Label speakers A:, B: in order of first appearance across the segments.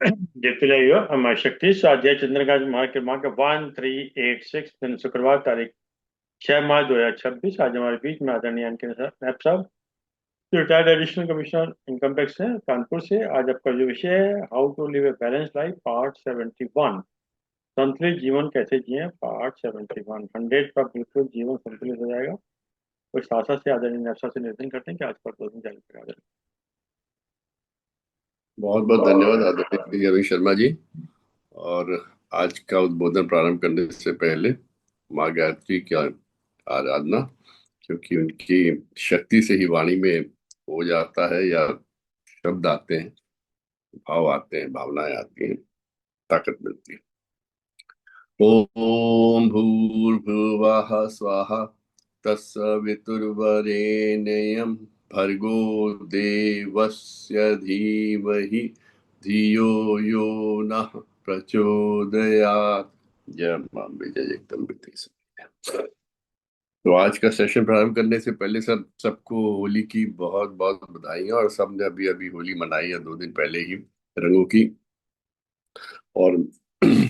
A: देखते जाइए हमारी शक्ति स्वाध्याय चंद्रका माह के 1386 दिन शुक्रवार तारीख 6 मार्च 2026। आज हमारे बीच में आदरणीय एन के नैब साहब, retired additional commissioner income tax है कानपुर से। आज आपका जो विषय है, how to live a balance life, part 71। संतुलित जीवन कैसे जिए, पार्ट 71। 100 का बिल्कुल जीवन संतुलित हो जाएगा। तो इस आशा से आदरणीय नैब साहब से निवेदन करते हैं कि आज का उद्बोधन जारी करा
B: बहुत बहुत धन्यवाद आदरणीय रवि शर्मा जी। और आज का उद्बोधन प्रारंभ करने से पहले माँ गायत्री की आराधना, क्योंकि उनकी शक्ति से ही वाणी में हो जाता है, या शब्द आते हैं, भाव आते हैं, भावनाएं आती हैं, ताकत मिलती है। ओम भूर्भुवः स्वाहा तत्सवितुर्वरेण्यं भर्गो देवस्य धीमहि धियो यो नः प्रचोदयात्। जय मां विजय जगदम्बिके समेत। तो आज का सेशन प्रारंभ करने से पहले सबको होली की बहुत बहुत बधाई। और सबने अभी अभी होली मनाई है 2 दिन पहले ही, रंगों की। और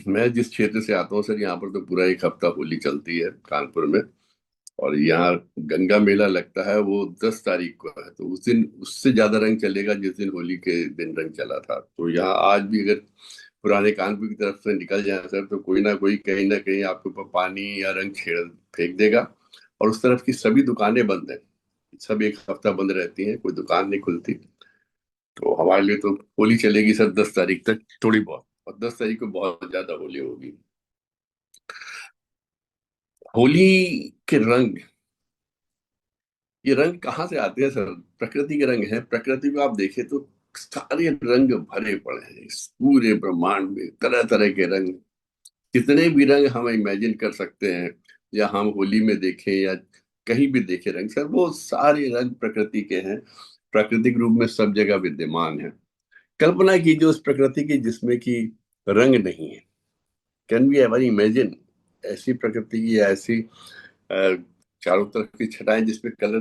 B: मैं जिस क्षेत्र से आता हूँ सर, यहाँ पर तो पूरा एक हफ्ता होली चलती है कानपुर में। और यहाँ गंगा मेला लगता है, वो 10 तारीख को है। तो उस दिन उससे ज्यादा रंग चलेगा जिस दिन होली के दिन रंग चला था। तो यहाँ आज भी अगर पुराने कानपुर की तरफ से निकल जाए सर, तो कोई ना कोई कहीं ना कहीं आपके ऊपर पानी या रंग छेड़ फेंक देगा। और उस तरफ की सभी दुकानें बंद है, सब एक हफ्ता बंद रहती हैं, कोई दुकान नहीं खुलती। तो हमारे लिए तो होली चलेगी सर 10 तारीख तक थोड़ी बहुत, और 10 तारीख को बहुत ज्यादा होली होगी। होली के रंग, ये रंग कहाँ से आते हैं सर? प्रकृति के रंग है। प्रकृति को आप देखें तो सारे रंग भरे पड़े हैं इस पूरे ब्रह्मांड में, तरह तरह के रंग। कितने भी रंग हम इमेजिन कर सकते हैं, या हम होली में देखें या कहीं भी देखें रंग सर, वो सारे रंग प्रकृति के हैं, प्राकृतिक रूप में सब जगह विद्यमान है। कल्पना कीजिए उस प्रकृति की जिसमें कि रंग नहीं है। कैन वी एवर इमेजिन ऐसी प्रकृति की, या ऐसी चारों तरफ की छटाएं जिसमें कलर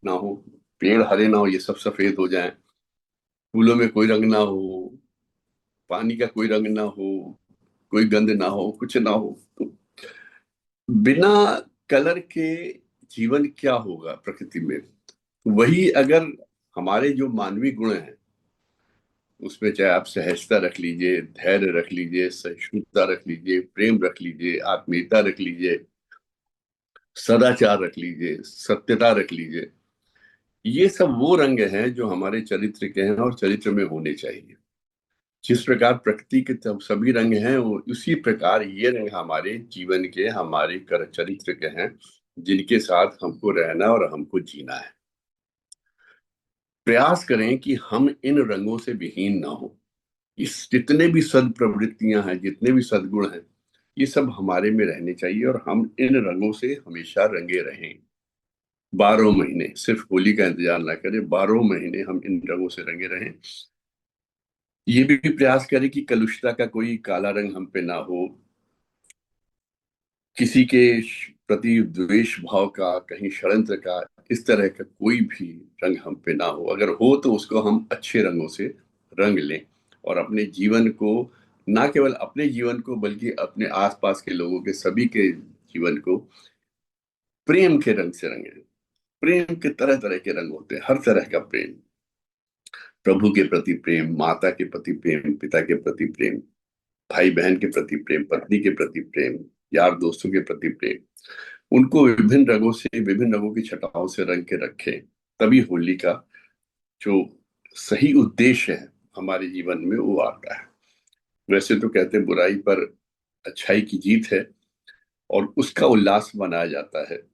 B: ना हो, पेड़ हरे ना हो, ये सब सफेद हो जाए, फूलों में कोई रंग ना हो, पानी का कोई रंग ना हो, कोई गंध ना हो, कुछ ना हो। तो बिना कलर के जीवन क्या होगा प्रकृति में? वही अगर हमारे जो मानवीय गुण हैं उसमें, चाहे आप सहजता रख लीजिए, धैर्य रख लीजिए, सहिष्णुता रख लीजिए, प्रेम रख लीजिए, आत्मीयता रख लीजिए, सदाचार रख लीजिए, सत्यता रख लीजिए, ये सब वो रंग हैं जो हमारे चरित्र के हैं और चरित्र में होने चाहिए। जिस प्रकार प्रकृति के सभी रंग हैं, वो उसी प्रकार ये रंग हमारे जीवन के, हमारे कर चरित्र के हैं, जिनके साथ हमको रहना और हमको जीना है। प्रयास करें कि हम इन रंगों से विहीन ना हो। इस जितने भी सद प्रवृत्तियां हैं, जितने भी सद्गुण हैं, ये सब हमारे में रहने चाहिए, और हम इन रंगों से हमेशा रंगे रहें। 12 महीने, सिर्फ होली का इंतजार ना करें, 12 महीने हम इन रंगों से रंगे रहें। ये भी प्रयास करें कि कलुषता का कोई काला रंग हम पे ना हो, किसी के प्रति द्वेष भाव का, कहीं षड्यंत्र का, इस तरह का कोई भी रंग हम पे ना हो। अगर हो तो उसको हम अच्छे रंगों से रंग लें, और अपने जीवन को, ना केवल अपने जीवन को बल्कि अपने आसपास के लोगों के, सभी के जीवन को प्रेम के रंग से रंगे। प्रेम के तरह तरह के रंग होते हैं, हर तरह का प्रेम। प्रभु के प्रति प्रेम, माता के प्रति प्रेम, पिता के प्रति प्रेम, भाई बहन के प्रति प्रेम, पत्नी के प्रति प्रेम, यार दोस्तों के प्रति प्रेम। उनको विभिन्न रंगों से, विभिन्न रंगों की छटाओं से रंग के रखें। तभी होली का जो सही उद्देश्य है हमारे जीवन में वो आता है। वैसे तो कहते हैं बुराई पर अच्छाई की जीत है, और उसका उल्लास मनाया जाता है।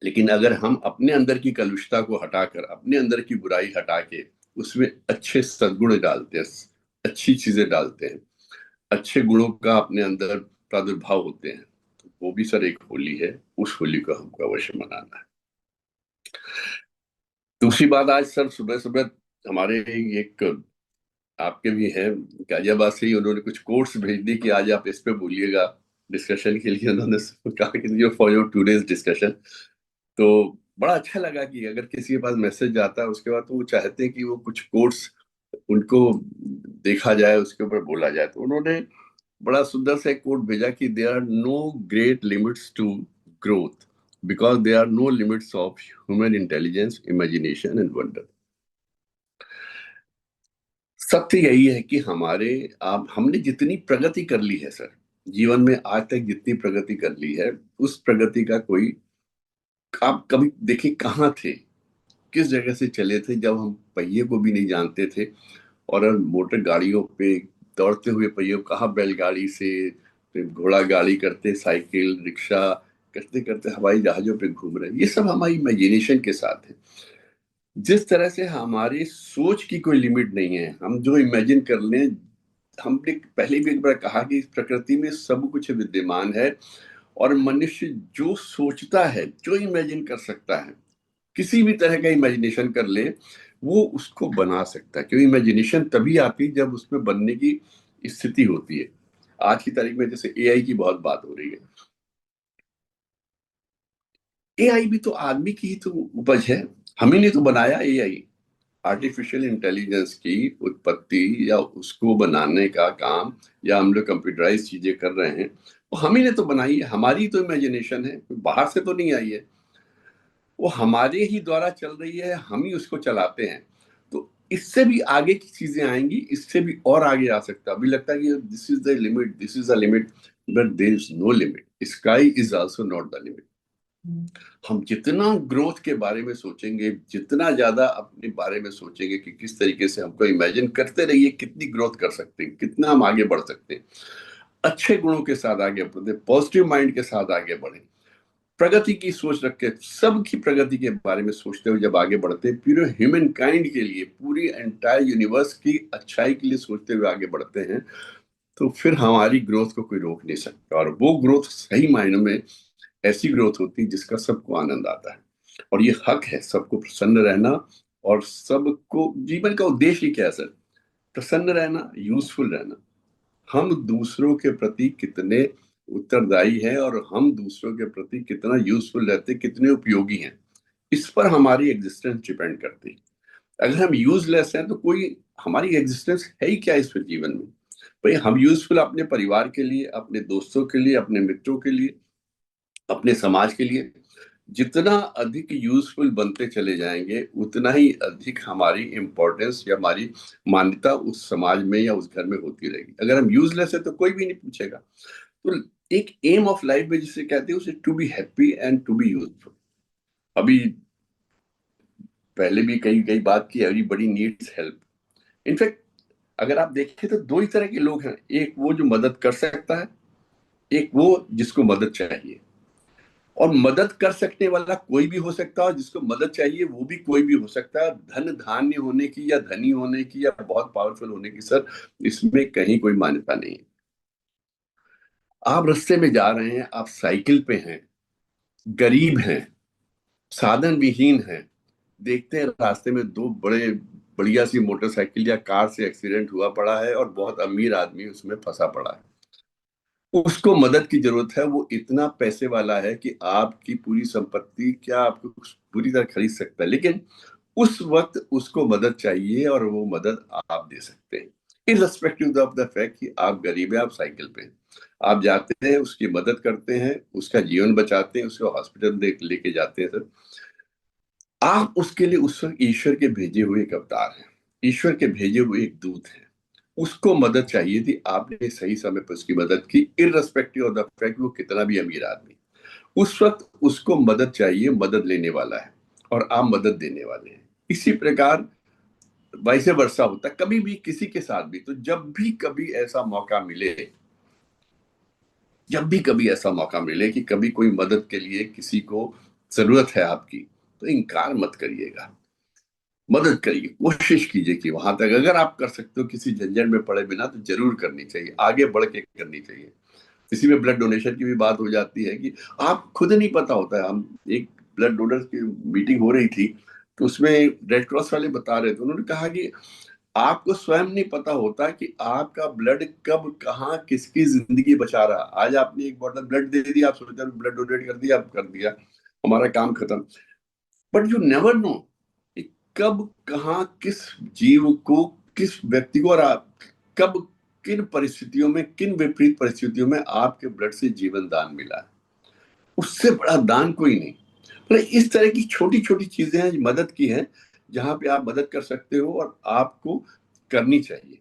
B: लेकिन अगर हम अपने अंदर की कलुषता को हटाकर, अपने अंदर की बुराई हटा के उसमें अच्छे सद्गुण डालते हैं, अच्छी चीजें डालते हैं, अच्छे गुणों का अपने अंदर प्रादुर्भाव होते हैं, तो वो भी सर एक होली है। उस होली को हमको अवश्य मनाना है। दूसरी बात, आज सर सुबह सुबह हमारे एक आपके भी हैं गाजियाबाद से ही, उन्होंने कुछ कोट्स भेज दी कि आज आप इस पे बोलिएगा डिस्कशन के लिए। उन्होंने कहा कि फॉर योर टूडेज डिस्कशन। तो बड़ा अच्छा लगा कि अगर किसी के पास मैसेज आता है उसके बाद, तो वो चाहते हैं कि वो कुछ कोट्स उनको देखा जाए, उसके ऊपर बोला जाए, तो उन्होंने बड़ा सुंदर सा एक कोट भेजा कि there are no great limits to growth because there are no limits of human intelligence, imagination and wonder. सत्य यही है कि हमारे आप हमने जितनी प्रगति कर ली है सर, जीवन में आज तक जितनी प्रगति कर ली है, उस प्रगति का कोई, आप कभी देखिए कहाँ थे, किस जगह से चले थे जब हम पहिए को भी नहीं जानते थे, और अब मोटर गाड़ियों पे दौड़ते हुए पहियों, कहाँ बैलगाड़ी से फिर घोड़ा गाड़ी करते, साइकिल रिक्शा करते करते हवाई जहाजों पे घूम रहे हैं। ये सब हमारी इमेजिनेशन के साथ है। जिस तरह से हमारी सोच की कोई लिमिट नहीं है, हम जो इमेजिन कर लें, हमने पहले भी एक बार कहा कि इस प्रकृति में सब कुछ विद्यमान है, और मनुष्य जो सोचता है, जो इमेजिन कर सकता है, किसी भी तरह का इमेजिनेशन कर ले, वो उसको बना सकता है। क्योंकि इमेजिनेशन तभी आती है जब उसमें बनने की स्थिति होती है। आज की तारीख में जैसे एआई की बहुत बात हो रही है, एआई भी तो आदमी की ही तो उपज है, हम ही ने तो बनाया एआई। आर्टिफिशियल इंटेलिजेंस की उत्पत्ति या उसको बनाने का काम, या हम लोग कंप्यूटराइज चीजें कर रहे हैं, वो हम ही ने तो बनाई है, हमारी तो इमेजिनेशन है, बाहर से तो नहीं आई है। वो हमारे ही द्वारा चल रही है, हम ही उसको चलाते हैं। तो इससे भी आगे की चीजें आएंगी, इससे भी और आगे आ सकता है। अभी लगता है कि this is the limit, this is the limit, but there is no limit, sky is also not the limit. हम जितना ग्रोथ के बारे में सोचेंगे, जितना ज्यादा अपने बारे में सोचेंगे कि किस तरीके से हमको इमेजिन करते रहिए कितनी ग्रोथ कर सकते हैं, कितना हम आगे बढ़ सकते हैं, अच्छे गुणों के साथ आगे बढ़े, पॉजिटिव माइंड के साथ आगे बढ़े, प्रगति की सोच रख के, सबकी प्रगति के बारे में सोचते हुए जब आगे बढ़ते हैं, पूरे ह्यूमन काइंड के लिए, पूरी एंटायर यूनिवर्स की अच्छाई के लिए सोचते हुए आगे बढ़ते हैं, तो फिर हमारी ग्रोथ को कोई रोक नहीं सकता। और वो ग्रोथ सही मायने में ऐसी ग्रोथ होती है जिसका सबको आनंद आता है। और ये हक है सबको प्रसन्न रहना, और सबको जीवन का उद्देश्य ही क्या है सर? प्रसन्न रहना, यूजफुल रहना। हम दूसरों के प्रति कितने उत्तरदायी हैं, और हम दूसरों के प्रति कितना यूजफुल रहते, कितने उपयोगी हैं, इस पर हमारी एग्जिस्टेंस डिपेंड करती है। अगर हम यूजलेस हैं तो कोई हमारी एग्जिस्टेंस है ही क्या इस जीवन में? भाई हम यूजफुल अपने परिवार के लिए, अपने दोस्तों के लिए, अपने मित्रों के लिए, अपने समाज के लिए, जितना अधिक यूजफुल बनते चले जाएंगे, उतना ही अधिक हमारी इंपॉर्टेंस या हमारी मान्यता उस समाज में या उस घर में होती रहेगी। अगर हम यूजलेस है तो कोई भी नहीं पूछेगा। तो एक एम ऑफ लाइफ में जिसे कहते हैं, उसे to be happy and to be useful. अभी पहले भी कई कई बात की, एवरीबॉडी नीड्स हेल्प। इनफैक्ट अगर आप देखें तो दो ही तरह के लोग हैं, एक वो जो मदद कर सकता है, एक वो जिसको मदद चाहिए। और मदद कर सकने वाला कोई भी हो सकता है, और जिसको मदद चाहिए वो भी कोई भी हो सकता है। धन धान्य होने की या धनी होने की या बहुत पावरफुल होने की सर, इसमें कहीं कोई मान्यता नहीं है। आप रास्ते में जा रहे हैं, आप साइकिल पे हैं, गरीब हैं, साधन विहीन हैं, देखते हैं रास्ते में दो बड़े बढ़िया सी मोटरसाइकिल या कार से एक्सीडेंट हुआ पड़ा है, और बहुत अमीर आदमी उसमें फंसा पड़ा है। उसको मदद की जरूरत है, वो इतना पैसे वाला है कि आपकी पूरी संपत्ति क्या आपको पूरी तरह खरीद सकता है, लेकिन उस वक्त उसको मदद चाहिए, और वो मदद आप दे सकते हैं, इररिस्पेक्टिव ऑफ द फैक्ट कि आप गरीब हैं, आप साइकिल पे हैं। आप जाते हैं, उसकी मदद करते हैं, उसका जीवन बचाते हैं, उसको हॉस्पिटल देख लेके जाते हैं सर। आप उसके लिए उस वक्त ईश्वर के भेजे हुए एक अवतार हैं, ईश्वर के भेजे हुए एक दूत हैं। उसको मदद चाहिए थी, आपने सही समय पर उसकी मदद की, इररिस्पेक्टिव ऑफ द फैक्ट वो कितना भी अमीर आदमी। उस वक्त उसको मदद चाहिए, मदद लेने वाला है, और आप मदद देने वाले हैं। इसी प्रकार वैसे वर्षा होता है कभी भी किसी के साथ भी। तो जब भी कभी ऐसा मौका मिले, जब भी कभी ऐसा मौका मिले कि कभी कोई मदद के लिए किसी को जरूरत है आपकी, तो इनकार मत करिएगा, मदद करिए, कोशिश कीजिए कि वहां तक अगर आप कर सकते हो, किसी झंझट में पड़े बिना, तो जरूर करनी चाहिए, आगे बढ़ के करनी चाहिए। इसी में ब्लड डोनेशन की भी बात हो जाती है कि आप खुद नहीं पता होता है। हम एक ब्लड डोनर की मीटिंग हो रही थी, तो उसमें रेड क्रॉस वाले बता रहे थे, उन्होंने कहा कि आपको स्वयं नहीं पता होता कि आपका ब्लड कब कहाँ किसकी जिंदगी बचा रहा। आज आपने एक बॉटल ब्लड दे दी, आप सोचते ब्लड डोनेट कर दिया, आप कर दिया, हमारा काम खत्म। बट यू नेवर नो कब कहाँ किस जीव को किस व्यक्ति को और आप कब, किन परिस्थितियों में, किन विपरीत परिस्थितियों में आपके ब्लड से जीवन दान मिला है, उससे बड़ा दान कोई नहीं। पर इस तरह की छोटी छोटी चीजें हैं मदद की हैं, जहां पे आप मदद कर सकते हो और आपको करनी चाहिए।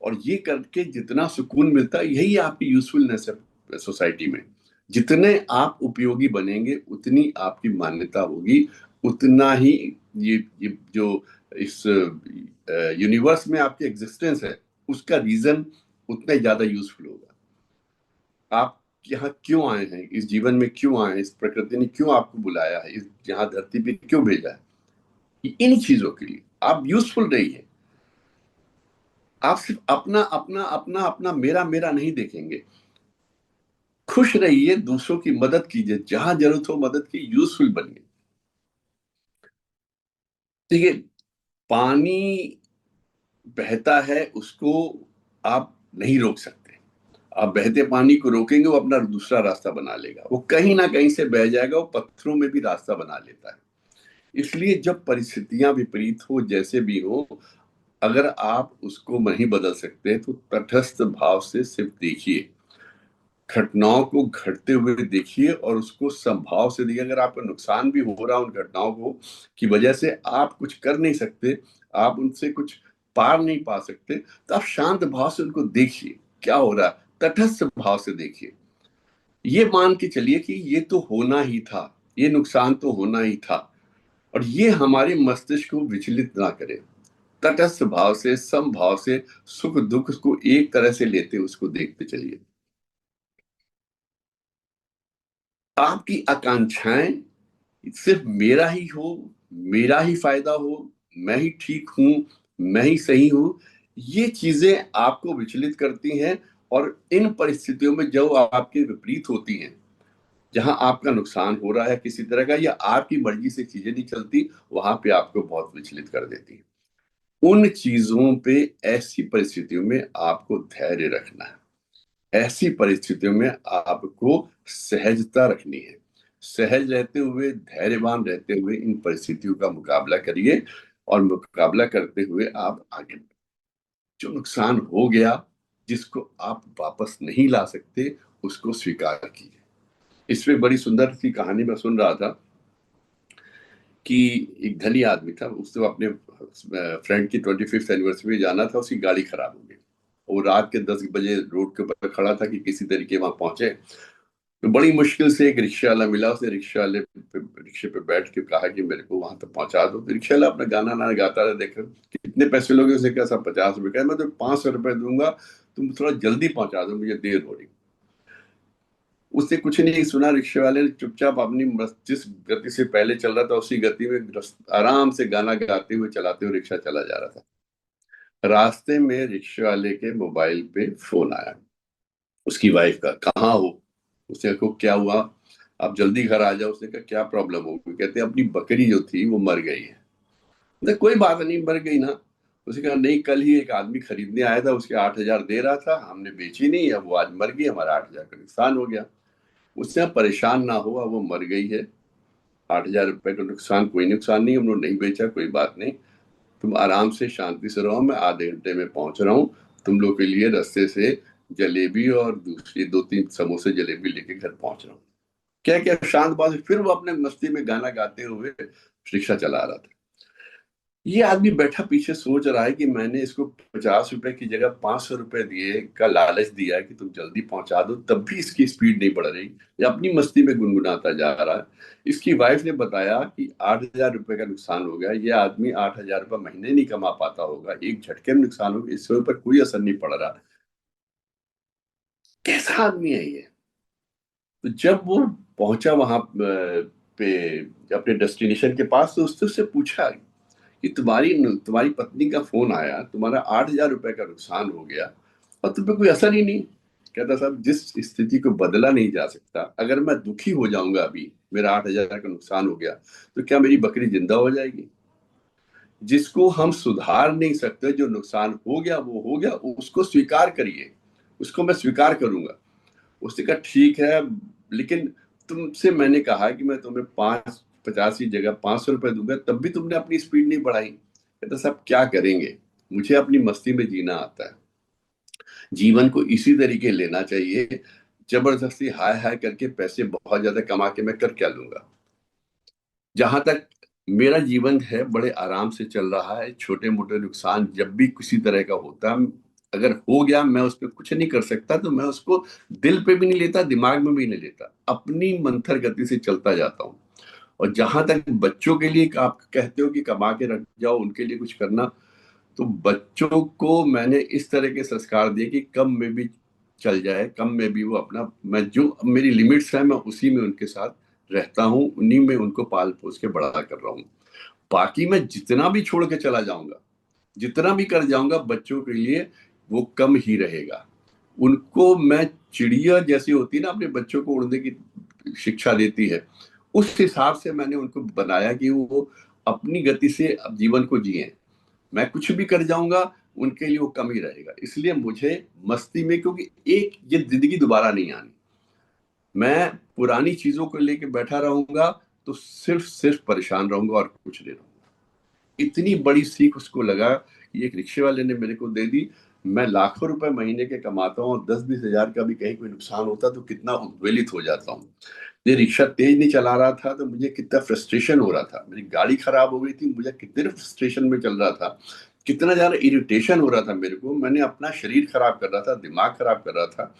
B: और ये करके जितना सुकून मिलता है, यही आपकी यूजफुलनेस है सोसाइटी में। जितने आप उपयोगी बनेंगे उतनी आपकी मान्यता होगी, उतना ही ये जो इस यूनिवर्स में आपकी एग्जिस्टेंस है उसका रीजन उतना ही ज्यादा यूजफुल होगा। आप यहाँ क्यों आए हैं, इस जीवन में क्यों आए हैं, इस प्रकृति ने क्यों आपको बुलाया है, इस यहाँ धरती पे क्यों भेजा है, इन चीजों के लिए आप यूजफुल रहिए। आप सिर्फ अपना अपना अपना अपना मेरा मेरा नहीं देखेंगे। खुश रहिए, दूसरों की मदद कीजिए, जहां जरूरत हो मदद की, यूजफुल बनिए। देखिए, पानी बहता है, उसको आप नहीं रोक सकते। आप बहते पानी को रोकेंगे, वो अपना दूसरा रास्ता बना लेगा, वो कहीं ना कहीं से बह जाएगा, वो पत्थरों में भी रास्ता बना लेता है। इसलिए जब परिस्थितियां विपरीत हो, जैसे भी हो, अगर आप उसको नहीं बदल सकते तो तटस्थ भाव से सिर्फ देखिए, घटनाओं को घटते हुए देखिए और उसको संभाव से देखिए। अगर आपको नुकसान भी हो रहा है उन घटनाओं को की वजह से, आप कुछ कर नहीं सकते, आप उनसे कुछ पार नहीं पा सकते, तो आप शांत भाव से उनको देखिए, क्या हो रहा है, तटस्थ भाव से देखिए। ये मान के चलिए कि ये तो होना ही था, ये नुकसान तो होना ही था, और ये हमारे मस्तिष्क को विचलित ना करे। तटस्थ भाव से, समभाव से, सुख दुख को एक तरह से लेते उसको देखते चलिए। आपकी आकांक्षाएं सिर्फ मेरा ही हो, मेरा ही फायदा हो, मैं ही ठीक हूं, मैं ही सही हूं, ये चीजें आपको विचलित करती हैं। और इन परिस्थितियों में जो आपके विपरीत होती हैं, जहां आपका नुकसान हो रहा है किसी तरह का, या आपकी मर्जी से चीजें नहीं चलती, वहां पे आपको बहुत विचलित कर देती हैं। उन चीजों पे, ऐसी परिस्थितियों में आपको धैर्य रखना है। ऐसी परिस्थितियों में आपको सहजता रखनी है। सहज रहते हुए, धैर्यवान रहते हुए इन परिस्थितियों का मुकाबला करिए, और मुकाबला करते हुए आप आगे बढ़िए। जो नुकसान हो गया, जिसको आप वापस नहीं ला सकते, उसको स्वीकार कीजिए। इसमें बड़ी सुंदर सी कहानी मैं सुन रहा था कि एक धनी आदमी था, उसको अपने फ्रेंड की 25th एनिवर्सरी में जाना था, उसकी गाड़ी खराब हो गई। वो रात के 10 बजे रोड के ऊपर खड़ा था कि किसी तरीके वहां पहुंचे। तो बड़ी मुश्किल से एक रिक्शा वाला मिला, उसने रिक्शे पे बैठ के कहा कि मेरे को वहां तक पहुंचा दो। तो रिक्शा वाला अपना गाना ना गाता रहा, देखो कितने पैसे लोगे, उसने कहा सब 50 रुपए का, मैं तो 500 रुपए दूंगा, तुम थोड़ा जल्दी पहुंचा दो, मुझे देर हो रही। उसने कुछ नहीं सुना, रिक्शे वाले ने चुपचाप अपनी जिस गति से पहले चल रहा था उसी गति में आराम से गाना गाते हुए चलाते हुए रिक्शा चला जा रहा था। रास्ते में रिक्शे वाले के मोबाइल पे फोन आया, उसकी वाइफ का, कहाँ हो। उसने कहा क्या हुआ, आप जल्दी घर आ जाओ। उसने कहा क्या प्रॉब्लम हो गई, कहते अपनी बकरी जो थी वो मर गई है। तो कोई बात नहीं, मर गई ना। उसने कहा नहीं, कल ही एक आदमी खरीदने आया था, उसके 8,000 दे रहा था, हमने बेची नहीं, अब वो आज मर गई, हमारा 8,000 का नुकसान हो गया। उससे आप परेशान ना हुआ, वो मर गई है, 8,000 रुपए का नुकसान कोई नुकसान नहीं, हम लोग नहीं बेचा, कोई बात नहीं, तुम आराम से शांति से रहो, मैं आधे घंटे में पहुंच रहा हूँ, तुम लोग के लिए रास्ते से जलेबी और दूसरी 2-3 समोसे जलेबी लेके घर पहुंच रहा हूँ। क्या क्या शांत बात, फिर वो अपने मस्ती में गाना गाते हुए रिक्शा चला रहा था। ये आदमी बैठा पीछे सोच रहा है कि मैंने इसको 50 रुपए की जगह 500 रुपए दिए का लालच दिया कि तुम जल्दी पहुंचा दो, तब भी इसकी स्पीड नहीं बढ़ रही, ये अपनी मस्ती में गुनगुनाता जा रहा है। इसकी वाइफ ने बताया कि 8,000 रुपए का नुकसान हो गया, ये आदमी 8,000 रुपए महीने नहीं कमा पाता होगा, एक झटके में नुकसान हो गया, इसके ऊपर कोई असर नहीं पड़ रहा। कैसा आदमी है ये। तो जब वो पहुंचा वहां पे अपने डेस्टिनेशन के पास, तो उसने उससे पूछा कि तुम्हारी तुम्हारी पत्नी का फोन आया, तुम्हारा 8,000 रुपए का नुकसान हो गया और तुम पे कोई असर ही नहीं। कहता साहब, जिस स्थिति को बदला नहीं जा सकता, अगर मैं दुखी हो जाऊंगा अभी, मेरा 8,000 का नुकसान हो गया, तो क्या मेरी बकरी जिंदा हो जाएगी। जिसको हम सुधार नहीं सकते, जो नुकसान हो गया वो हो गया, उसको स्वीकार करिए, उसको मैं स्वीकार करूंगा। उसने कहा ठीक है, लेकिन तुमसे मैंने कहा कि मैं तुम्हें 50 की जगह 500 रुपए दूंगा, तब भी तुमने अपनी स्पीड नहीं बढ़ाई। कहता साहब क्या करेंगे, मुझे अपनी मस्ती में जीना आता है। जीवन को इसी तरीके लेना चाहिए। जबरदस्ती हाय हाय करके पैसे बहुत ज्यादा कमा के मैं कर क्या लूंगा? जहां तक मेरा जीवन है बड़े आराम से चल रहा है। छोटे मोटे नुकसान जब भी किसी तरह का होता, अगर हो गया, मैं उस पर कुछ नहीं कर सकता, तो मैं उसको दिल पे भी नहीं लेता, दिमाग में भी नहीं लेता, अपनी मंथर गति से चलता जाता हूँ। और जहां तक बच्चों के लिए आप कहते हो कि कमा के रख जाओ, उनके लिए कुछ करना, तो बच्चों को मैंने इस तरह के संस्कार दिए कि कम में भी चल जाए, कम में भी वो अपना, मैं जो मेरी लिमिट्स है मैं उसी में उनके साथ रहता हूँ, उन्हीं में उनको पाल पोस के बड़ा कर रहा हूँ। बाकी मैं जितना भी छोड़ के चला जाऊंगा, जितना भी कर जाऊंगा बच्चों के लिए, वो कम ही रहेगा। उनको मैं, चिड़िया जैसी होती है ना, अपने बच्चों को उड़ने की शिक्षा देती है, उस हिसाब से मैंने उनको बनाया कि वो अपनी गति से अब जीवन को जिए। मैं कुछ भी कर जाऊंगा, उनके लिए वो कम ही रहेगा। इसलिए मुझे मस्ती में, क्योंकि एक ये जिंदगी दोबारा नहीं आनी, मैं पुरानी चीजों को लेके बैठा रहूंगा तो सिर्फ सिर्फ परेशान रहूंगा और कुछ नहीं रहूंगा। इतनी बड़ी सीख उसको लगा कि एक रिक्शे वाले ने मेरे को दे दी। मैं लाखों रुपए महीने के कमाता हूँ, 10-20 हजार का भी कहीं कोई नुकसान होता तो कितना उद्वेलित हो जाता हूँ। ये रिक्शा तेज नहीं चला रहा था तो मुझे कितना फ्रस्ट्रेशन हो रहा था, मेरी गाड़ी खराब हो गई थी, मुझे कितने फ्रस्ट्रेशन में चल रहा था, कितना ज्यादा इरिटेशन हो रहा था मेरे को, मैंने अपना शरीर खराब कर रहा था, दिमाग खराब कर रहा था,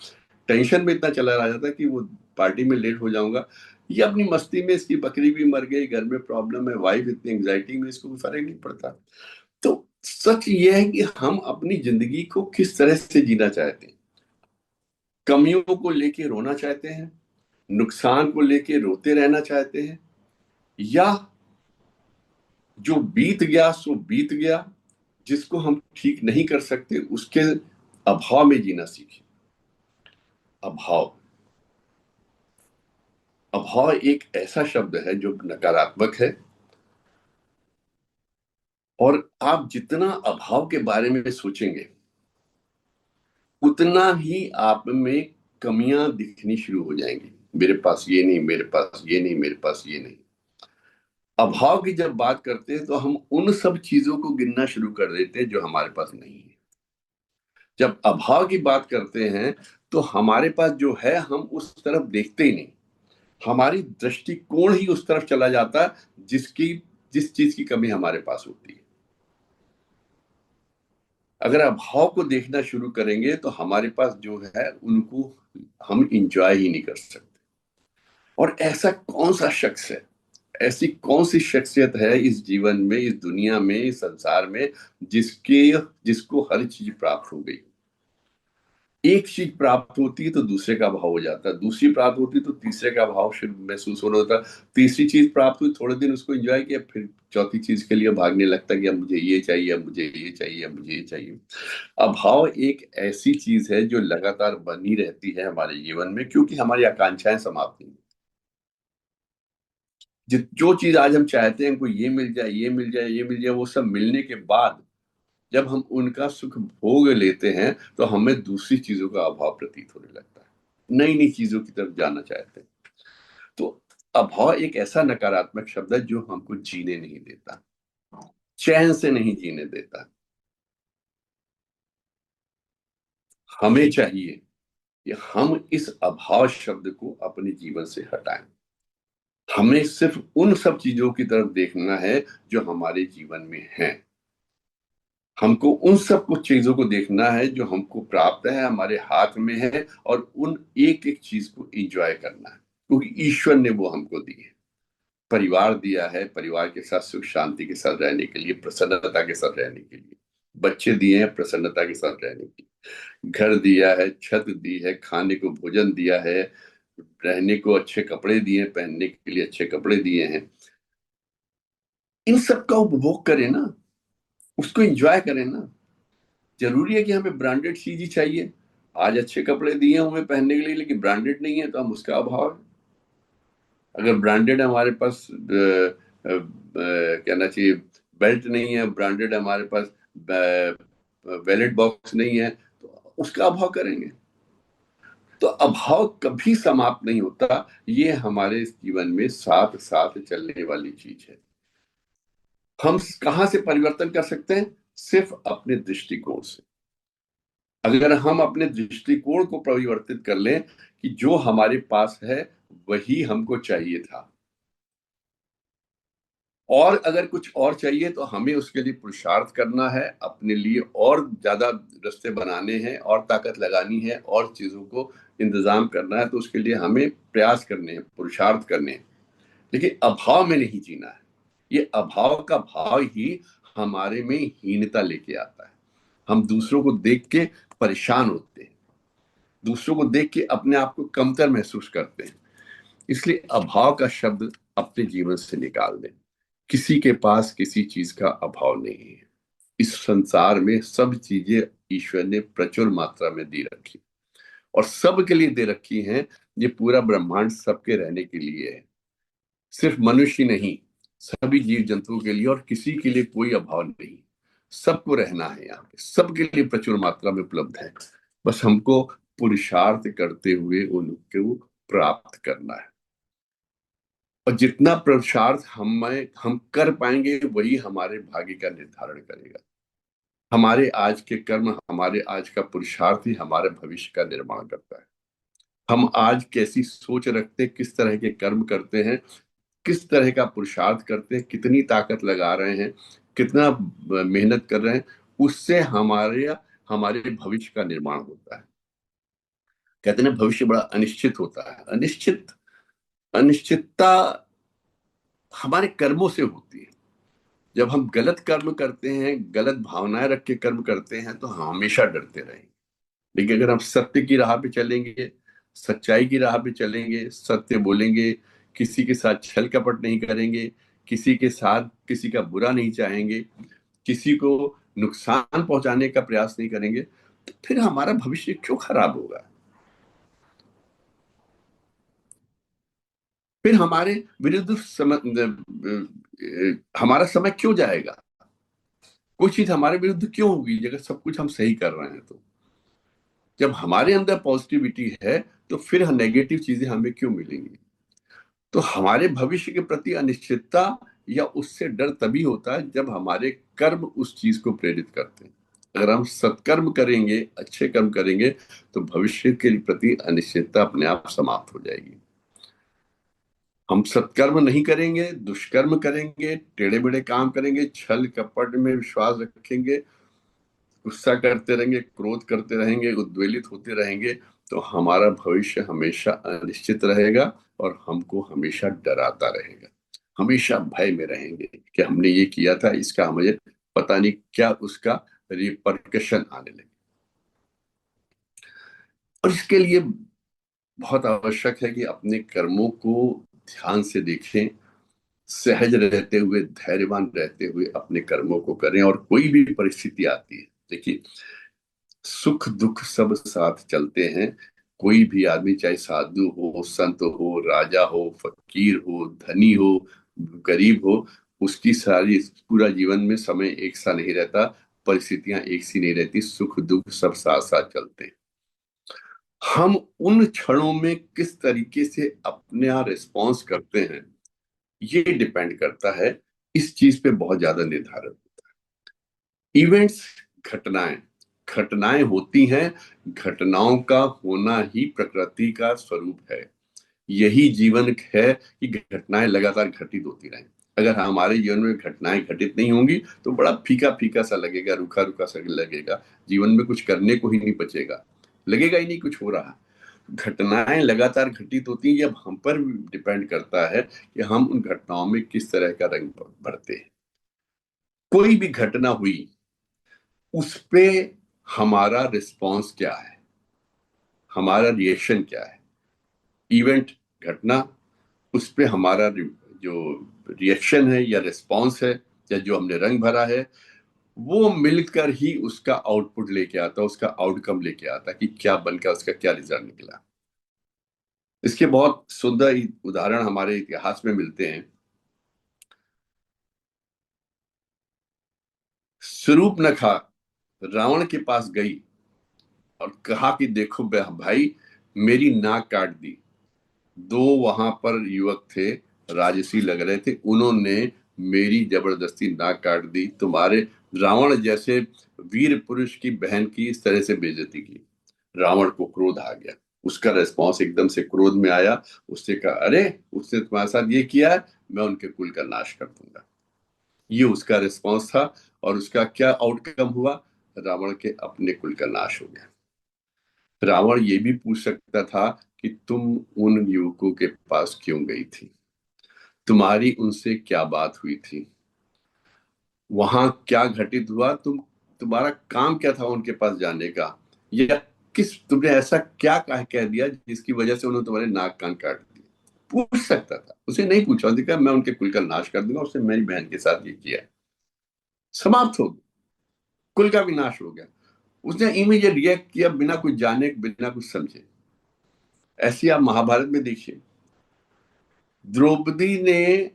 B: टेंशन में इतना चला रहा था कि वो पार्टी में लेट हो जाऊंगा। ये अपनी मस्ती में, इसकी बकरी भी मर गई, घर में प्रॉब्लम है, वाइफ इतनी एंग्जाइटी में, इसको कोई फर्क नहीं पड़ता। तो सच ये है कि हम अपनी जिंदगी को किस तरह से जीना चाहते हैं। कमियों को लेके रोना चाहते हैं, नुकसान को लेके रोते रहना चाहते हैं, या जो बीत गया सो बीत गया, जिसको हम ठीक नहीं कर सकते उसके अभाव में जीना सीखें। अभाव, अभाव एक ऐसा शब्द है जो नकारात्मक है, और आप जितना अभाव के बारे में सोचेंगे उतना ही आप में कमियां दिखनी शुरू हो जाएंगी। मेरे पास ये नहीं, मेरे पास ये नहीं, मेरे पास ये नहीं। अभाव की जब बात करते हैं तो हम उन सब चीजों को गिनना शुरू कर देते हैं जो हमारे पास नहीं है। जब अभाव की बात करते हैं तो हमारे पास जो है हम उस तरफ देखते ही नहीं, हमारी दृष्टिकोण ही उस तरफ चला जाता है जिसकी, जिस चीज की कमी हमारे पास होती है। अगर अभाव को देखना शुरू करेंगे तो हमारे पास जो है उनको हम इंजॉय ही नहीं कर सकते। और ऐसा कौन सा शख्स है, ऐसी कौन सी शख्सियत है इस जीवन में, इस दुनिया में, इस संसार में, जिसके जिसको हर चीज प्राप्त हो गई? एक चीज प्राप्त होती है तो दूसरे का भाव हो जाता है, दूसरी प्राप्त होती है तो तीसरे का भाव शुरू महसूस होने होता है, तीसरी चीज प्राप्त हुई, थोड़े दिन उसको एंजॉय किया, फिर चौथी चीज के लिए भागने लगता है कि अब मुझे ये चाहिए, अब मुझे ये चाहिए, अब मुझे ये चाहिए। अभाव एक ऐसी चीज है जो लगातार बनी रहती है हमारे जीवन में, क्योंकि हमारी आकांक्षाएं समाप्त नहीं। जो चीज आज हम चाहते हैं, हमको ये मिल जाए, ये मिल जाए, ये मिल जाए, वो सब मिलने के बाद जब हम उनका सुख भोग लेते हैं तो हमें दूसरी चीजों का अभाव प्रतीत होने लगता है, नई नई चीजों की तरफ जाना चाहते हैं। तो अभाव एक ऐसा नकारात्मक शब्द है जो हमको जीने नहीं देता, चैन से नहीं जीने देता। हमें चाहिए कि हम इस अभाव शब्द को अपने जीवन से हटाएं। हमें सिर्फ उन सब चीजों की तरफ देखना है जो हमारे जीवन में है। हमको उन सब कुछ चीजों को देखना है जो हमको प्राप्त है, हमारे हाथ में है, और उन एक एक चीज को एंजॉय करना है, क्योंकि ईश्वर ने वो हमको दी है। परिवार दिया है, परिवार के साथ सुख शांति के साथ रहने के लिए, प्रसन्नता के साथ रहने के लिए। बच्चे दिए हैं प्रसन्नता के साथ रहने के लिए। घर दिया है, छत दी है, खाने को भोजन दिया है, रहने को अच्छे कपड़े दिए हैं, पहनने के लिए अच्छे कपड़े दिए हैं। इन सब का उपभोग करें ना, उसको एंजॉय करें ना। जरूरी है कि हमें ब्रांडेड चीज ही चाहिए? आज अच्छे कपड़े दिए हैं हमें पहनने के लिए, लेकिन ब्रांडेड नहीं है तो हम उसका अभाव है। अगर ब्रांडेड हमारे पास कहना चाहिए बेल्ट नहीं है, ब्रांडेड हमारे पास वैलेट बॉक्स नहीं है, तो उसका अभाव करेंगे। तो अभाव कभी समाप्त नहीं होता, ये हमारे जीवन में साथ साथ चलने वाली चीज है। हम कहाँ से परिवर्तन कर सकते हैं? सिर्फ अपने दृष्टिकोण से। अगर हम अपने दृष्टिकोण को परिवर्तित कर लें कि जो हमारे पास है वही हमको चाहिए था, और अगर कुछ और चाहिए तो हमें उसके लिए पुरुषार्थ करना है, अपने लिए और ज्यादा रास्ते बनाने हैं और ताकत लगानी है और चीजों को इंतजाम करना है, तो उसके लिए हमें प्रयास करने हैं, पुरुषार्थ करने हैं। लेकिन अभाव में नहीं जीना है। ये अभाव का भाव ही हमारे में हीनता लेके आता है। हम दूसरों को देख के परेशान होते हैं, दूसरों को देख के अपने आप को कमतर महसूस करते हैं। इसलिए अभाव का शब्द अपने जीवन से निकाल दें। किसी के पास किसी चीज का अभाव नहीं है। इस संसार में सब चीजें ईश्वर ने प्रचुर मात्रा में दी रखी, और सबके लिए दे रखी हैं। ये पूरा ब्रह्मांड सबके रहने के लिए है, सिर्फ मनुष्य नहीं, सभी जीव जंतुओं के लिए, और किसी के लिए कोई अभाव नहीं। सबको रहना है, यहाँ पे सबके लिए प्रचुर मात्रा में उपलब्ध है। बस हमको पुरुषार्थ करते हुए उनको प्राप्त करना है, और जितना पुरुषार्थ हम कर पाएंगे वही हमारे भाग्य का निर्धारण करेगा। हमारे आज के कर्म, हमारे आज का पुरुषार्थ ही हमारे भविष्य का निर्माण करता है। हम आज कैसी सोच रखते हैं, किस तरह के कर्म करते हैं, किस तरह का पुरुषार्थ करते हैं, कितनी ताकत लगा रहे हैं, कितना मेहनत कर रहे हैं, उससे हमारे हमारे भविष्य का निर्माण होता है। कहते हैं ना, भविष्य बड़ा अनिश्चित होता है। अनिश्चितता हमारे कर्मों से होती है। जब हम गलत कर्म करते हैं, गलत भावनाएं रख के कर्म करते हैं, तो हम हमेशा डरते रहेंगे। लेकिन अगर हम सत्य की राह पे चलेंगे, सच्चाई की राह पे चलेंगे, सत्य बोलेंगे, किसी के साथ छल कपट नहीं करेंगे, किसी के साथ किसी का बुरा नहीं चाहेंगे, किसी को नुकसान पहुंचाने का प्रयास नहीं करेंगे, तो फिर हमारा भविष्य क्यों खराब होगा? फिर हमारे विरुद्ध हमारा समय क्यों जाएगा? कोई चीज हमारे विरुद्ध क्यों होगी अगर सब कुछ हम सही कर रहे हैं? तो जब हमारे अंदर पॉजिटिविटी है, तो फिर नेगेटिव चीजें हमें क्यों मिलेंगी? तो हमारे भविष्य के प्रति अनिश्चितता या उससे डर तभी होता है जब हमारे कर्म उस चीज को प्रेरित करते हैं। अगर हम सत्कर्म करेंगे, अच्छे कर्म करेंगे, तो भविष्य के प्रति अनिश्चितता अपने आप समाप्त हो जाएगी। हम सत्कर्म नहीं करेंगे, दुष्कर्म करेंगे, टेढ़े मेढ़े काम करेंगे, छल कपट में विश्वास रखेंगे, गुस्सा करते रहेंगे, क्रोध करते रहेंगे, उद्वेलित होते रहेंगे, तो हमारा भविष्य हमेशा अनिश्चित रहेगा और हमको हमेशा डराता रहेगा। हमेशा भय में रहेंगे कि हमने ये किया था, इसका मुझे पता नहीं क्या उसका रिपरकशन आने लगे। और इसके लिए बहुत आवश्यक है कि अपने कर्मों को ध्यान से देखें, सहज रहते हुए, धैर्यवान रहते हुए अपने कर्मों को करें। और कोई भी परिस्थिति आती है, देखिए, सुख दुख सब साथ चलते हैं। कोई भी आदमी, चाहे साधु हो, संत हो, राजा हो, फकीर हो, धनी हो, गरीब हो, उसकी सारी पूरा जीवन में समय एक सा नहीं रहता, परिस्थितियां एक सी नहीं रहती, सुख दुख सब साथ साथ चलते हैं। हम उन क्षणों में किस तरीके से अपने यहाँ रिस्पॉन्स करते हैं, ये डिपेंड करता है। इस चीज पे बहुत ज्यादा निर्धारित। इवेंट्स, घटनाएं, घटनाएं होती हैं। घटनाओं का होना ही प्रकृति का स्वरूप है। यही जीवन है कि घटनाएं लगातार घटित होती रहें। अगर हमारे जीवन में घटनाएं घटित नहीं होंगी तो बड़ा फीका फीका सा लगेगा, रूखा रूखा सा लगेगा। जीवन में कुछ करने को ही नहीं बचेगा, लगेगा ही नहीं कुछ हो रहा। घटनाएं लगातार घटित होती हैं, ये अब हम पर डिपेंड करता है कि हम उन घटनाओं में किस तरह का रंग भरते हैं। कोई भी घटना हुई, उस पे हमारा रिस्पॉन्स क्या है, हमारा रिएक्शन क्या है? इवेंट, घटना, उस पे हमारा जो रिएक्शन है या रिस्पॉन्स है, या जो हमने रंग भरा है, वो मिलकर ही उसका आउटपुट लेके आता, उसका आउटकम लेके आता कि क्या बनकर उसका क्या रिजल्ट निकला। इसके बहुत सुंदर उदाहरण हमारे इतिहास में मिलते हैं। शूर्पणखा रावण के पास गई और कहा कि देखो भाई, मेरी नाक काट दी। दो वहां पर युवक थे, राजसी लग रहे थे, उन्होंने मेरी जबरदस्ती नाक काट दी, तुम्हारे रावण जैसे वीर पुरुष की बहन की इस तरह से बेइज्जती की। रावण को क्रोध आ गया, उसका रिस्पॉन्स एकदम से क्रोध में आया। उसने कहा, अरे उसने तुम्हारे साथ ये किया है, मैं उनके कुल का नाश कर दूंगा। ये उसका रिस्पॉन्स था। और उसका क्या आउटकम हुआ? रावण के अपने कुल का नाश हो गया। रावण ये भी पूछ सकता था कि तुम उन युवकों के पास क्यों गई थी, तुम्हारी उनसे क्या बात हुई थी, वहां क्या घटित हुआ, तुम्हारा काम क्या था उनके पास जाने का, या तुमने ऐसा क्या कह दिया जिसकी वजह से उन्होंने तुम्हारे नाक कान काट दिए। पूछ सकता था, उसे नहीं पूछा। उसने कहा, मैं उनके कुल का नाश कर दूंगा, उसने मेरी बहन के साथ ये किया है। समाप्त हो गया, कुल का विनाश हो गया। उसने इमीडिएट रिएक्ट किया, बिना कुछ जाने, बिना कुछ समझे। ऐसी आप महाभारत में देखिए, द्रौपदी ने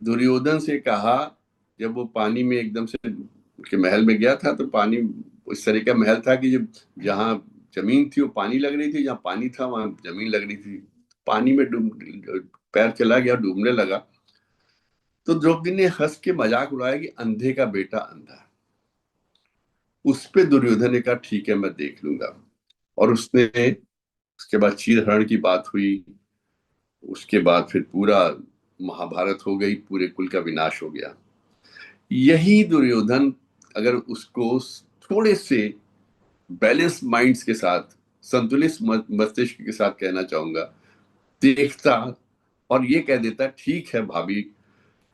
B: दुर्योधन से कहा, जब वो पानी में एकदम से उसके महल में गया था, तो पानी इस तरह का महल था कि जब जहाँ जमीन थी वो पानी लग रही थी, जहाँ पानी था वहां जमीन लग रही थी। पानी में डूब पैर चला गया, डूबने लगा। तो द्रौपदी ने हंस के मजाक उड़ाया कि अंधे का बेटा अंधा। उस पे दुर्योधन ने कहा, ठीक है मैं देख लूंगा। और उसने, उसके बाद चीरहरण की बात हुई। उसके बाद फिर पूरा महाभारत हो गई, पूरे कुल का विनाश हो गया। यही दुर्योधन अगर उसको थोड़े से बैलेंस माइंड्स के साथ, संतुलित मस्तिष्क के साथ कहना चाहूंगा, देखता और ये कह देता, ठीक है भाभी,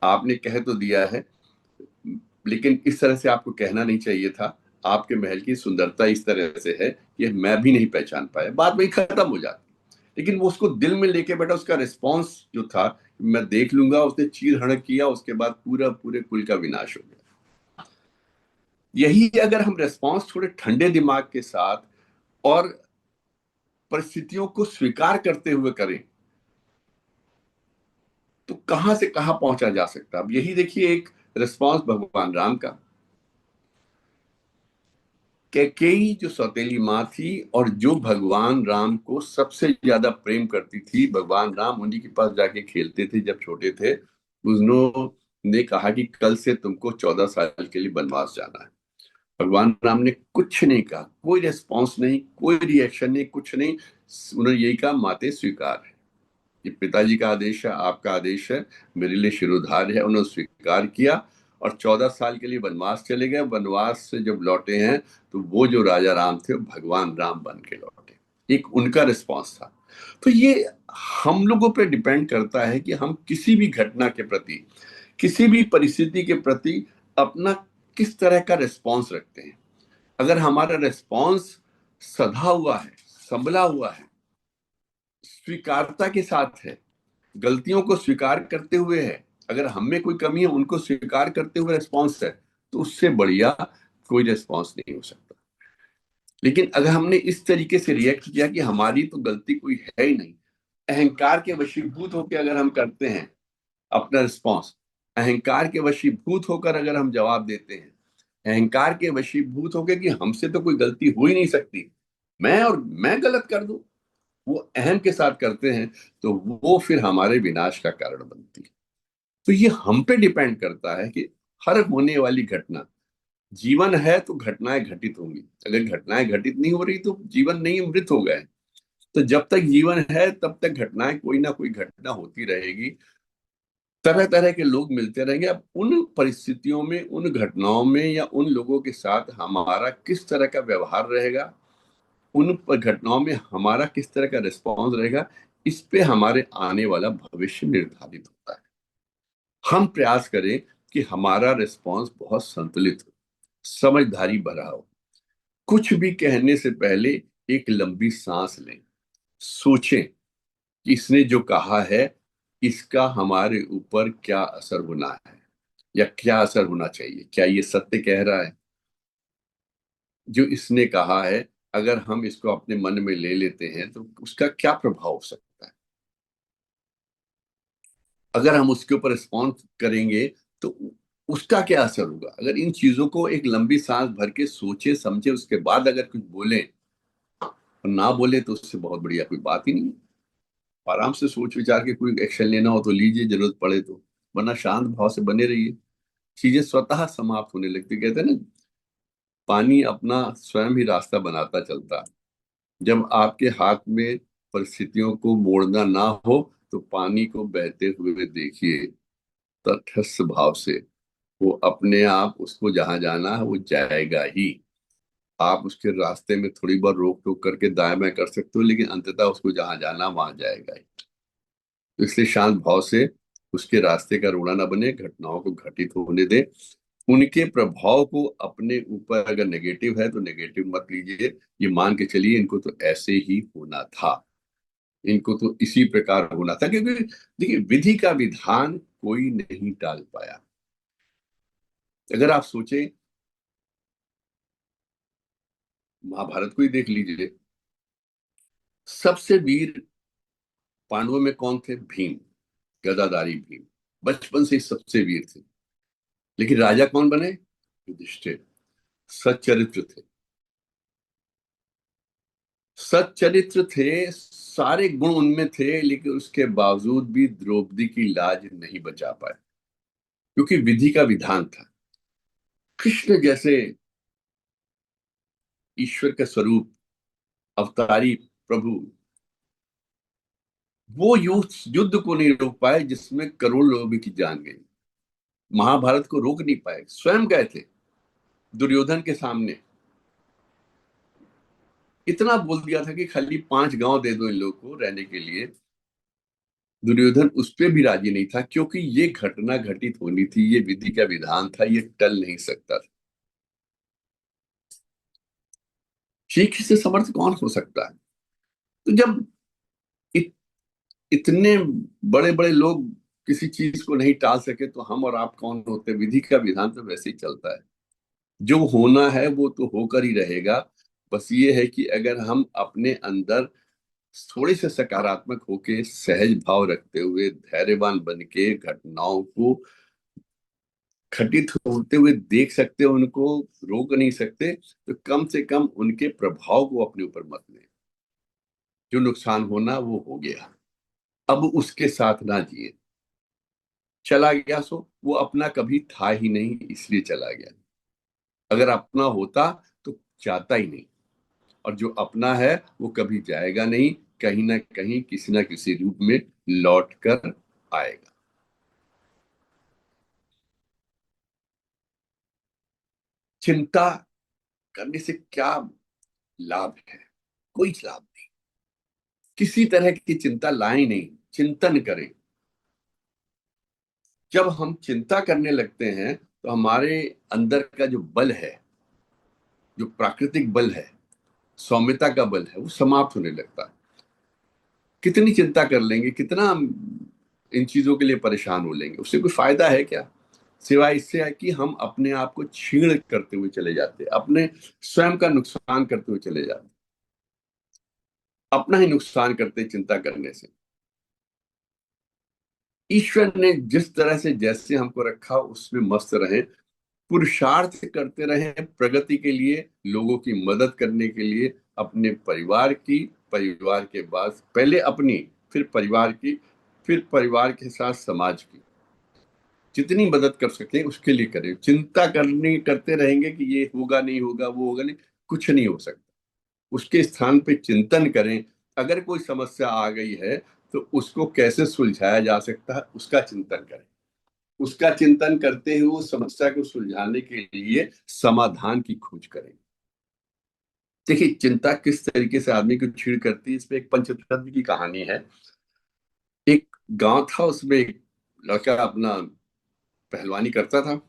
B: आपने कह तो दिया है, लेकिन इस तरह से आपको कहना नहीं चाहिए था। आपके महल की सुंदरता इस तरह से है, ये मैं भी नहीं पहचान पाया, बात वही खत्म हो जाती। लेकिन वो उसको दिल में लेके बैठा, उसका रिस्पॉन्स जो था, मैं देख लूंगा, उसने चीर हड़क किया, उसके बाद पूरा पूरे कुल का विनाश हो गया। यही अगर हम रिस्पॉन्स थोड़े ठंडे दिमाग के साथ और परिस्थितियों को स्वीकार करते हुए करें, तो कहां से कहां पहुंचा जा सकता है। अब यही देखिए एक रिस्पॉन्स भगवान राम का। कैकेयी जो सौतेली माँ थी, और जो भगवान राम को सबसे ज्यादा प्रेम करती थी, भगवान राम उन्हीं के पास जाके खेलते थे जब छोटे थे। उन्होंने कहा कि कल से तुमको 14 साल के लिए वनवास जाना है। भगवान राम ने कुछ नहीं कहा, कोई रिस्पॉन्स नहीं, कोई रिएक्शन नहीं, कुछ नहीं। उन्होंने यही कहा, माते स्वीकार है, ये पिताजी का आदेश है, आपका आदेश है, मेरे लिए शिरोधार्य है। उन्होंने स्वीकार किया और 14 साल के लिए वनवास चले गए। वनवास से जब लौटे हैं, तो वो जो राजा राम थे वो भगवान राम बन के लौटे। एक उनका रिस्पॉन्स था। तो ये हम लोगों पे डिपेंड करता है कि हम किसी भी घटना के प्रति, किसी भी परिस्थिति के प्रति अपना किस तरह का रिस्पॉन्स रखते हैं। अगर हमारा रिस्पॉन्स सधा हुआ है, संभला हुआ है, स्वीकारता के साथ है, गलतियों को स्वीकार करते हुए है, अगर हम में कोई कमी है उनको स्वीकार करते हुए रिस्पॉन्स है, तो उससे बढ़िया कोई रिस्पॉन्स नहीं हो सकता। लेकिन अगर हमने इस तरीके से रिएक्ट किया कि हमारी तो गलती कोई है ही नहीं, अहंकार के वशीभूत होकर अगर हम करते हैं अपना रिस्पॉन्स, अहंकार के वशीभूत होकर अगर हम जवाब देते हैं, अहंकार के वशीभूत होकर कि हमसे तो कोई गलती हो ही नहीं सकती, मैं गलत कर दूं, वो अहम के साथ करते हैं, तो वो फिर हमारे विनाश का कारण बनती है। तो ये हम पे डिपेंड करता है कि हर होने वाली घटना, जीवन है तो घटनाएं घटित होंगी, अगर घटनाएं घटित नहीं हो रही तो जीवन नहीं, मृत हो गए। तो जब तक जीवन है तब तक घटनाएं, कोई ना कोई घटना होती रहेगी, तरह तरह के लोग मिलते रहेंगे। अब उन परिस्थितियों में, उन घटनाओं में, या उन लोगों के साथ हमारा किस तरह का व्यवहार रहेगा, उन घटनाओं में हमारा किस तरह का रिस्पॉन्स रहेगा, इस पे हमारे आने वाला भविष्य निर्धारित होता है। हम प्रयास करें कि हमारा रिस्पॉन्स बहुत संतुलित हो, समझदारी भरा हो। कुछ भी कहने से पहले एक लंबी सांस लें, सोचें कि इसने जो कहा है, इसका हमारे ऊपर क्या असर होना है, या क्या असर होना चाहिए, क्या ये सत्य कह रहा है जो इसने कहा है। अगर हम इसको अपने मन में ले लेते हैं तो उसका क्या प्रभाव हो सकता है। अगर हम उसके ऊपर रिस्पॉन्स करेंगे तो उसका क्या असर होगा। अगर इन चीजों को एक लंबी सांस भर के सोचे समझे, उसके बाद अगर कुछ बोले और ना बोले, तो उससे बहुत बढ़िया कोई बात ही नहीं है। आराम से सोच विचार के कोई एक्शन लेना हो तो लीजिए, जरूरत पड़े तो वरना शांत भाव से बने रहिए, चीजें स्वतः समाप्त होने लगती। कहते हैं ना, पानी अपना स्वयं ही रास्ता बनाता चलता है। जब आपके हाथ में परिस्थितियों को मोड़ना ना हो, तो पानी को बहते हुए देखिए तटस्थ भाव से। वो अपने आप उसको जहां जाना है वो जाएगा ही। आप उसके रास्ते में थोड़ी बार रोक टोक करके दाएं बाएं कर सकते हो, लेकिन अंततः उसको जहां जाना वहां जाएगा ही। तो इसलिए शांत भाव से उसके रास्ते का रोड़ा ना बने, घटनाओं को घटित होने दे। उनके प्रभाव को अपने ऊपर अगर नेगेटिव है तो नेगेटिव मत लीजिए, ये मान के चलिए इनको तो ऐसे ही होना था, इनको तो इसी प्रकार होना था। क्योंकि देखिए, विधि का विधान कोई नहीं टाल पाया। अगर आप सोचें, महाभारत को ही देख लीजिए, सबसे वीर पांडवों में कौन थे? भीम, गदाधारी भीम, बचपन से ही सबसे वीर थे। लेकिन राजा कौन बने? युधिष्ठिर। सच्चरित्र थे, सच्चरित्र थे, सारे गुण उनमें थे, लेकिन उसके बावजूद भी द्रौपदी की लाज नहीं बचा पाए, क्योंकि विधि का विधान था। कृष्ण जैसे ईश्वर का स्वरूप, अवतारी प्रभु, वो युद्ध युद्ध को नहीं रोक पाए जिसमें करोड़ लोगों की जान गई। महाभारत को रोक नहीं पाए, स्वयं गए थे दुर्योधन के सामने, इतना बोल दिया था कि खाली 5 गांव दे दो इन लोगों को रहने के लिए। दुर्योधन उस पर भी राजी नहीं था, क्योंकि ये घटना घटित होनी थी, ये विधि का विधान था, ये टल नहीं सकता था। श्री कृष्ण से समर्थ कौन हो सकता है? तो जब इत, इतने बड़े बड़े लोग किसी चीज को नहीं टाल सके, तो हम और आप कौन होते? विधि का विधान तो वैसे ही चलता है, जो होना है वो तो होकर ही रहेगा। बस ये है कि अगर हम अपने अंदर थोड़े से सकारात्मक होके, सहज भाव रखते हुए, धैर्यवान बन के घटनाओं को घटित होते हुए देख सकते हो, उनको रोक नहीं सकते, तो कम से कम उनके प्रभाव को अपने ऊपर मत लें। जो नुकसान होना वो हो गया, अब उसके साथ ना जिए। चला गया सो वो अपना कभी था ही नहीं, इसलिए चला गया। अगर अपना होता तो जाता ही नहीं। और जो अपना है वो कभी जाएगा नहीं, कहीं ना कहीं किसी ना किसी रूप में लौट कर आएगा। चिंता करने से क्या लाभ है? कोई लाभ नहीं। किसी तरह की चिंता लाए नहीं, चिंतन करें। जब हम चिंता करने लगते हैं तो हमारे अंदर का जो बल है, जो प्राकृतिक बल है, सौम्यता का बल है, वो समाप्त होने लगता है। कितनी चिंता कर लेंगे, कितना हम इन चीजों के लिए परेशान हो लेंगे, उससे कोई फायदा है क्या? सिवाय इससे है कि हम अपने आप को छीण करते हुए चले जाते हैं, अपने स्वयं का नुकसान करते हुए चले जाते हैं, अपना ही नुकसान करते हैं चिंता करने से। ईश्वर ने जिस तरह से जैसे हमको रखा उसमें मस्त रहे, पुरुषार्थ करते रहे प्रगति के लिए, लोगों की मदद करने के लिए, अपने परिवार की, परिवार के बाद पहले अपनी, फिर परिवार की, फिर परिवार के साथ समाज की। जितनी मदद कर सके उसके लिए करें। चिंता करनी करते रहेंगे कि ये होगा नहीं होगा, वो होगा नहीं, कुछ नहीं हो सकता। उसके स्थान पे चिंतन करें। अगर कोई समस्या आ गई है तो उसको कैसे सुलझाया जा सकता है, उसका चिंतन करें। उसका चिंतन करते हुए उस समस्या को सुलझाने के लिए समाधान की खोज करें। देखिए, चिंता किस तरीके से आदमी को छीड़ करती है, इसमें एक पंचतंत्र की कहानी है। एक गांव था, उसमें एक लड़का अपना पहलवानी करता था,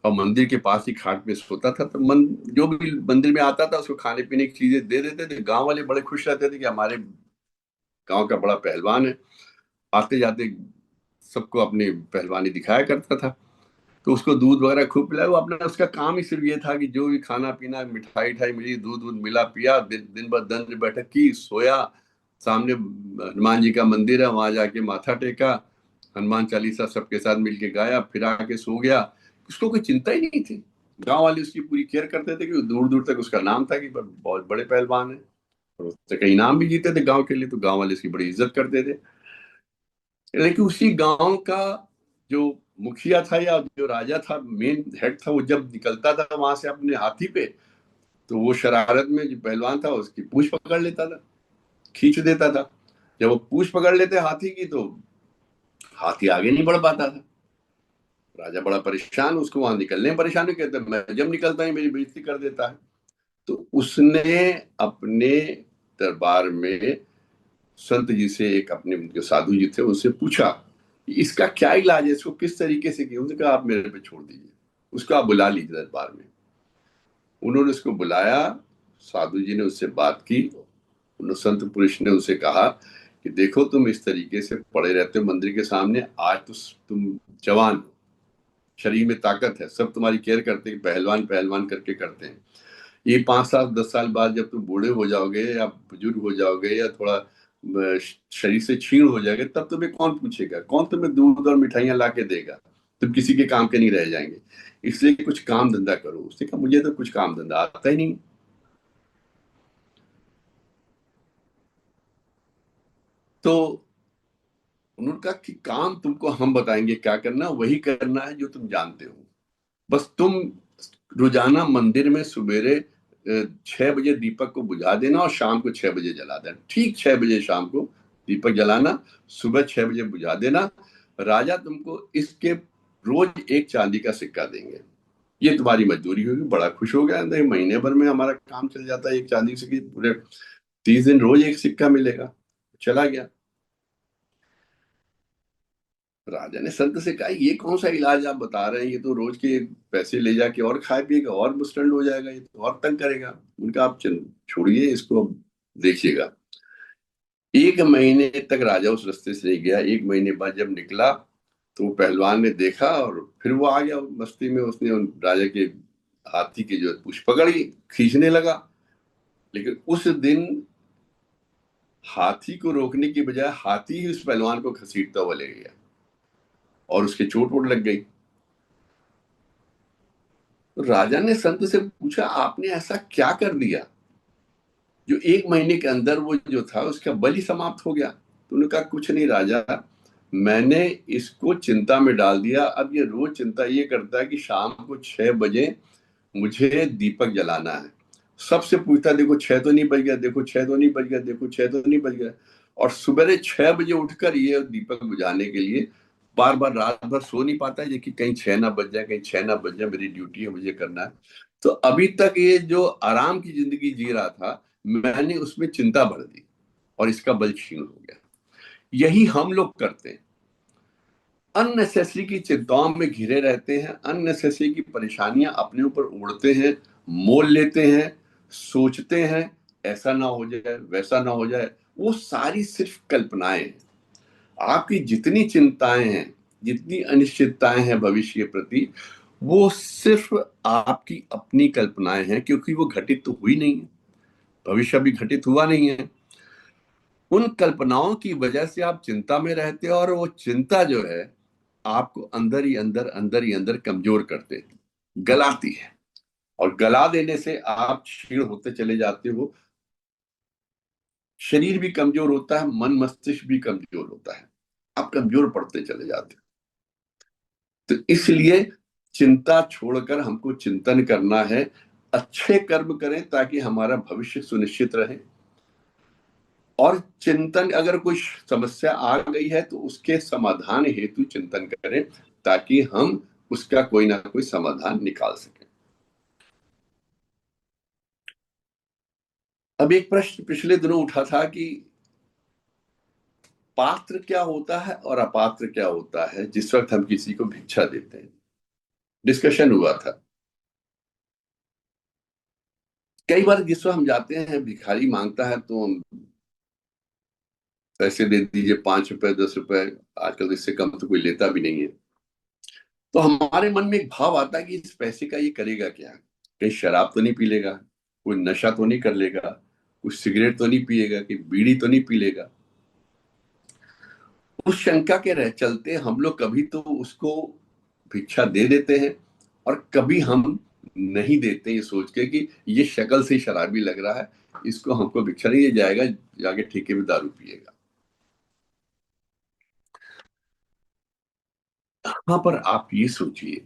B: और मंदिर के पास ही खाट पे सोता था। तो जो भी मंदिर में आता था उसको खाने पीने की चीजें दे देते थे। गांव वाले बड़े खुश रहते थे कि हमारे गांव का बड़ा पहलवान है। आते जाते सबको अपनी पहलवानी दिखाया करता था। तो उसको दूध वगैरह खूब पिलाया। वो अपना, उसका काम ही सिर्फ ये था कि जो भी खाना पीना, मिठाई ठाई मिली, दूध दूध मिला, पिया, दिन भर दंड बैठक की, सोया। सामने हनुमान जी का मंदिर है, वहां जाके माथा टेका, हनुमान चालीसा सबके साथ मिलके गाया, फिर आके सो गया। उसको कोई चिंता ही नहीं थी। गांव वाले उसकी पूरी केयर करते थे, कि दूर दूर तक उसका नाम था कि बहुत बड़े पहलवान है। और उससे कई इनाम भी जीते थे गांव के लिए, तो गांव वाले उसकी बड़ी इज्जत करते थे। लेकिन उसी गांव का जो मुखिया था या जो राजा था, मेन हेड था, वो जब निकलता था वहां से अपने हाथी पे, तो वो शरारत में जो पहलवान था उसकी पूंछ पकड़ लेता था, खींच देता था। जब वो पूंछ पकड़ लेते हाथी की तो हाथी आगे नहीं बढ़ पाता था। राजा बड़ा परेशान, उसको वहां निकलने में परेशानी, कहते मैं जब निकलता है मेरी बेइज्जती कर देता है। तो उसने अपने दरबार में संत जी से, एक अपने जो साधु जी थे उनसे पूछा कि इसका क्या इलाज है, इसको किस तरीके से किया। उन्होंने कहा आप मेरे पे छोड़ दीजिए, उसको आप बुला लीजिए दरबार में। उन्होंने उसको बुलाया, साधु जी ने उससे बात की। उन संत पुरुष ने उसे कहा कि देखो तुम इस तरीके से पड़े रहते हो मंदिर के सामने, आज तो तुम जवान हो, शरीर में ताकत है, सब तुम्हारी केयर करते हैं, पहलवान पहलवान करके करते हैं। ये 5 साल 10 साल बाद जब तुम बूढ़े हो जाओगे या बुजुर्ग हो जाओगे या थोड़ा शरीर से क्षीण हो जाएगा, तब तुम्हें कौन पूछेगा, कौन तुम्हें दूध और मिठाइयां ला के देगा, तुम किसी के काम के नहीं रह जाएंगे। इसलिए कुछ काम धंधा करो। उसने कहा मुझे तो कुछ काम धंधा आता ही नहीं। तो उन्होंने कहा कि काम तुमको हम बताएंगे क्या करना, वही करना है जो तुम जानते हो। बस तुम रोजाना मंदिर में सवेरे 6 बजे दीपक को बुझा देना और शाम को 6 बजे जला देना। ठीक 6 बजे शाम को दीपक जलाना, सुबह 6 बजे बुझा देना। राजा तुमको इसके रोज एक चांदी का सिक्का देंगे, ये तुम्हारी मजदूरी होगी। बड़ा खुश हो गया, नहीं महीने भर में हमारा काम चल जाता है, एक चांदी से पूरे 30 दिन रोज एक सिक्का मिलेगा। चला गया। राजा ने संत से कहा ये कौन सा इलाज आप बता रहे हैं, ये तो रोज के पैसे ले जाके और खाए पिएगा और मुस्टंड हो जाएगा, ये तो और तंग करेगा। उनका आप छोड़िए इसको, अब देखिएगा। 1 महीने तक राजा उस रास्ते से नहीं गया। 1 महीने बाद जब निकला तो पहलवान ने देखा और फिर वो आ गया मस्ती में, उसने राजा के हाथी की जो पूंछ पकड़ी, खींचने लगा। लेकिन उस दिन हाथी को रोकने की बजाय हाथी ही उस पहलवान को घसीटता हुआ ले गया और उसके चोट वोट लग गई। तो राजा ने संत से पूछा आपने ऐसा क्या कर दिया जो 1 महीने के अंदर वो जो था उसका बल ही समाप्त हो गया। तो उन्होंने कहा कुछ नहीं राजा, मैंने इसको चिंता में डाल दिया। अब ये रोज चिंता ये करता है कि शाम को 6 बजे मुझे दीपक जलाना है। सबसे पूछता देखो 6 तो नहीं बज गया, देखो 6 तो नहीं बज गया, देखो 6 तो नहीं बज गया। और सुबह 6 बजे उठकर ये दीपक बुझाने के लिए बार बार रात भर सो नहीं पाता है कि कहीं 6 ना बज जाए, कहीं 6 ना बज जाए, मेरी ड्यूटी है, मुझे करना है। तो अभी तक ये जो आराम की जिंदगी जी रहा था, मैंने उसमें चिंता भर दी और इसका बल क्षीण हो गया। यही हम लोग करते हैं, अननेसेसरी की चिंताओं में घिरे रहते हैं, अननेसेसरी की परेशानियां अपने ऊपर ओढ़ते हैं, मोल लेते हैं, सोचते हैं ऐसा ना हो जाए वैसा ना हो जाए। वो सारी सिर्फ कल्पनाएं हैं। आपकी जितनी चिंताएं हैं, जितनी अनिश्चितताएं हैं भविष्य के प्रति, वो सिर्फ आपकी अपनी कल्पनाएं हैं, क्योंकि वो घटित तो हुई नहीं है, भविष्य भी घटित हुआ नहीं है। उन कल्पनाओं की वजह से आप चिंता में रहते हो और वो चिंता जो है आपको अंदर ही अंदर कमजोर करते हैं, गलाती है। और गला देने से आप क्षीण होते चले जाते हो। शरीर भी कमजोर होता है, मन मस्तिष्क भी कमजोर होता है, आप कमजोर पड़ते चले जाते हो। तो इसलिए चिंता छोड़कर हमको चिंतन करना है, अच्छे कर्म करें ताकि हमारा भविष्य सुनिश्चित रहे। और चिंतन, अगर कोई समस्या आ गई है तो उसके समाधान हेतु चिंतन करें ताकि हम उसका कोई ना कोई समाधान निकाल सकें। अब एक प्रश्न पिछले दिनों उठा था कि पात्र क्या होता है और अपात्र क्या होता है जिस वक्त हम किसी को भिक्षा देते हैं। डिस्कशन हुआ था। कई बार जिस वक्त हम जाते हैं, भिखारी मांगता है तो हम पैसे दे दीजिए, 5 रुपए 10 रुपए, आजकल इससे कम तो कोई लेता भी नहीं है। तो हमारे मन में एक भाव आता है कि इस पैसे का ये करेगा क्या, कहीं शराब तो नहीं पी लेगा, कोई नशा तो नहीं कर लेगा, कोई सिगरेट तो नहीं पिएगा, कि बीड़ी तो नहीं पी लेगा। उस शंका के रह चलते हम लोग कभी तो उसको भिक्षा दे देते हैं और कभी हम नहीं देते, ये सोच के कि ये शक्ल से शराबी लग रहा है, इसको हमको भिक्षा नहीं, ये जाएगा जाके ठेके में दारू पिएगा। हाँ, पर आप ये सोचिए,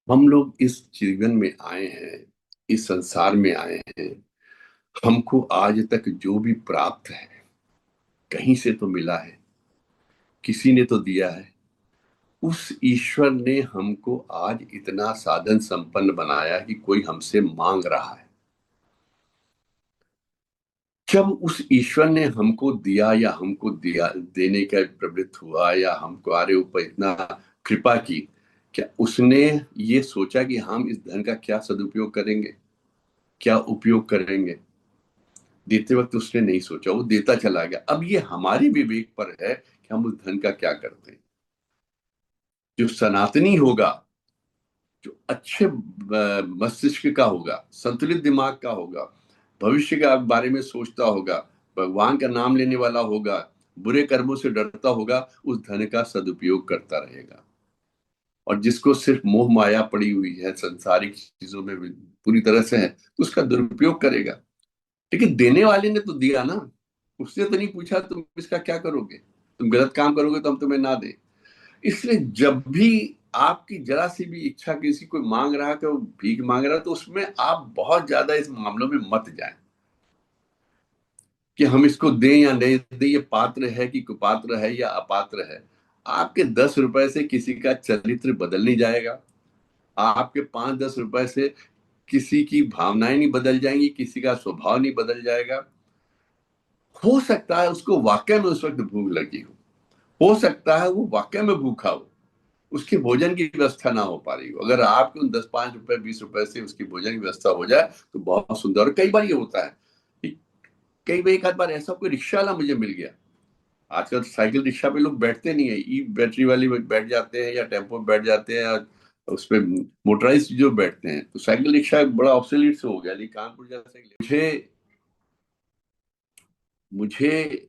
B: हम लोग इस जीवन में आए हैं, इस संसार में आए हैं, हमको आज तक जो भी प्राप्त है कहीं से तो मिला है, किसी ने तो दिया है। उस ईश्वर ने हमको आज इतना साधन संपन्न बनाया कि कोई हमसे मांग रहा है। जब उस ईश्वर ने हमको दिया या हमको दिया देने का प्रवृत्त हुआ या हमको हमारे ऊपर इतना कृपा की, क्या उसने ये सोचा कि हम इस धन का क्या सदुपयोग करेंगे, क्या उपयोग करेंगे? देते वक्त उसने नहीं सोचा, वो देता चला गया। अब ये हमारे विवेक पर है कि हम उस धन का क्या करते हैं। जो सनातनी होगा, जो अच्छे मस्तिष्क का होगा, संतुलित दिमाग का होगा, भविष्य के बारे में सोचता होगा, भगवान का नाम लेने वाला होगा, बुरे कर्मों से डरता होगा, उस धन का सदुपयोग करता रहेगा। और जिसको सिर्फ मोह माया पड़ी हुई है, संसारिक चीजों में पूरी तरह से है, तो उसका दुरुपयोग करेगा। लेकिन देने वाले ने तो दिया ना, उसने तो नहीं पूछा तुम इसका क्या करोगे, तुम गलत काम करोगे तो हम तुम्हें ना दे। इसलिए जब भी आपकी जरा सी भी इच्छा, किसी को मांग रहा है कि वो भीख मांग रहा है, तो उसमें आप बहुत ज्यादा इस मामलों में मत जाएं कि हम इसको दें या नहीं दें, ये पात्र है कि कुपात्र है या अपात्र है। आपके 10 रुपए से किसी का चरित्र बदल नहीं जाएगा। आपके 5-10 रुपए से किसी की भावनाएं नहीं बदल जाएंगी, किसी का स्वभाव नहीं बदल जाएगा। हो सकता है उसको वाकई में उस वक्त भूख लगी हो सकता है वो वाकई में भूखा हो, उसके भोजन की व्यवस्था ना हो पा रही हो। अगर आपके उन 10, 5 रुपए 20 रुपए से उसकी भोजन की व्यवस्था हो जाए तो बहुत सुंदर। और कई बार ये होता है कि कई बार, एक आध बार ऐसा कोई रिक्शा वाला मुझे मिल गया। आजकल साइकिल रिक्शा पे लोग बैठते नहीं है, ई बैटरी वाली में बैठ जाते हैं या टेम्पो में बैठ जाते हैं, और उस पे मोटराइज जो बैठते हैं। तो साइकिल रिक्शा एक बड़ा ऑब्सोलीट से हो गया। लेकिन कानपुर जैसे मुझे मुझे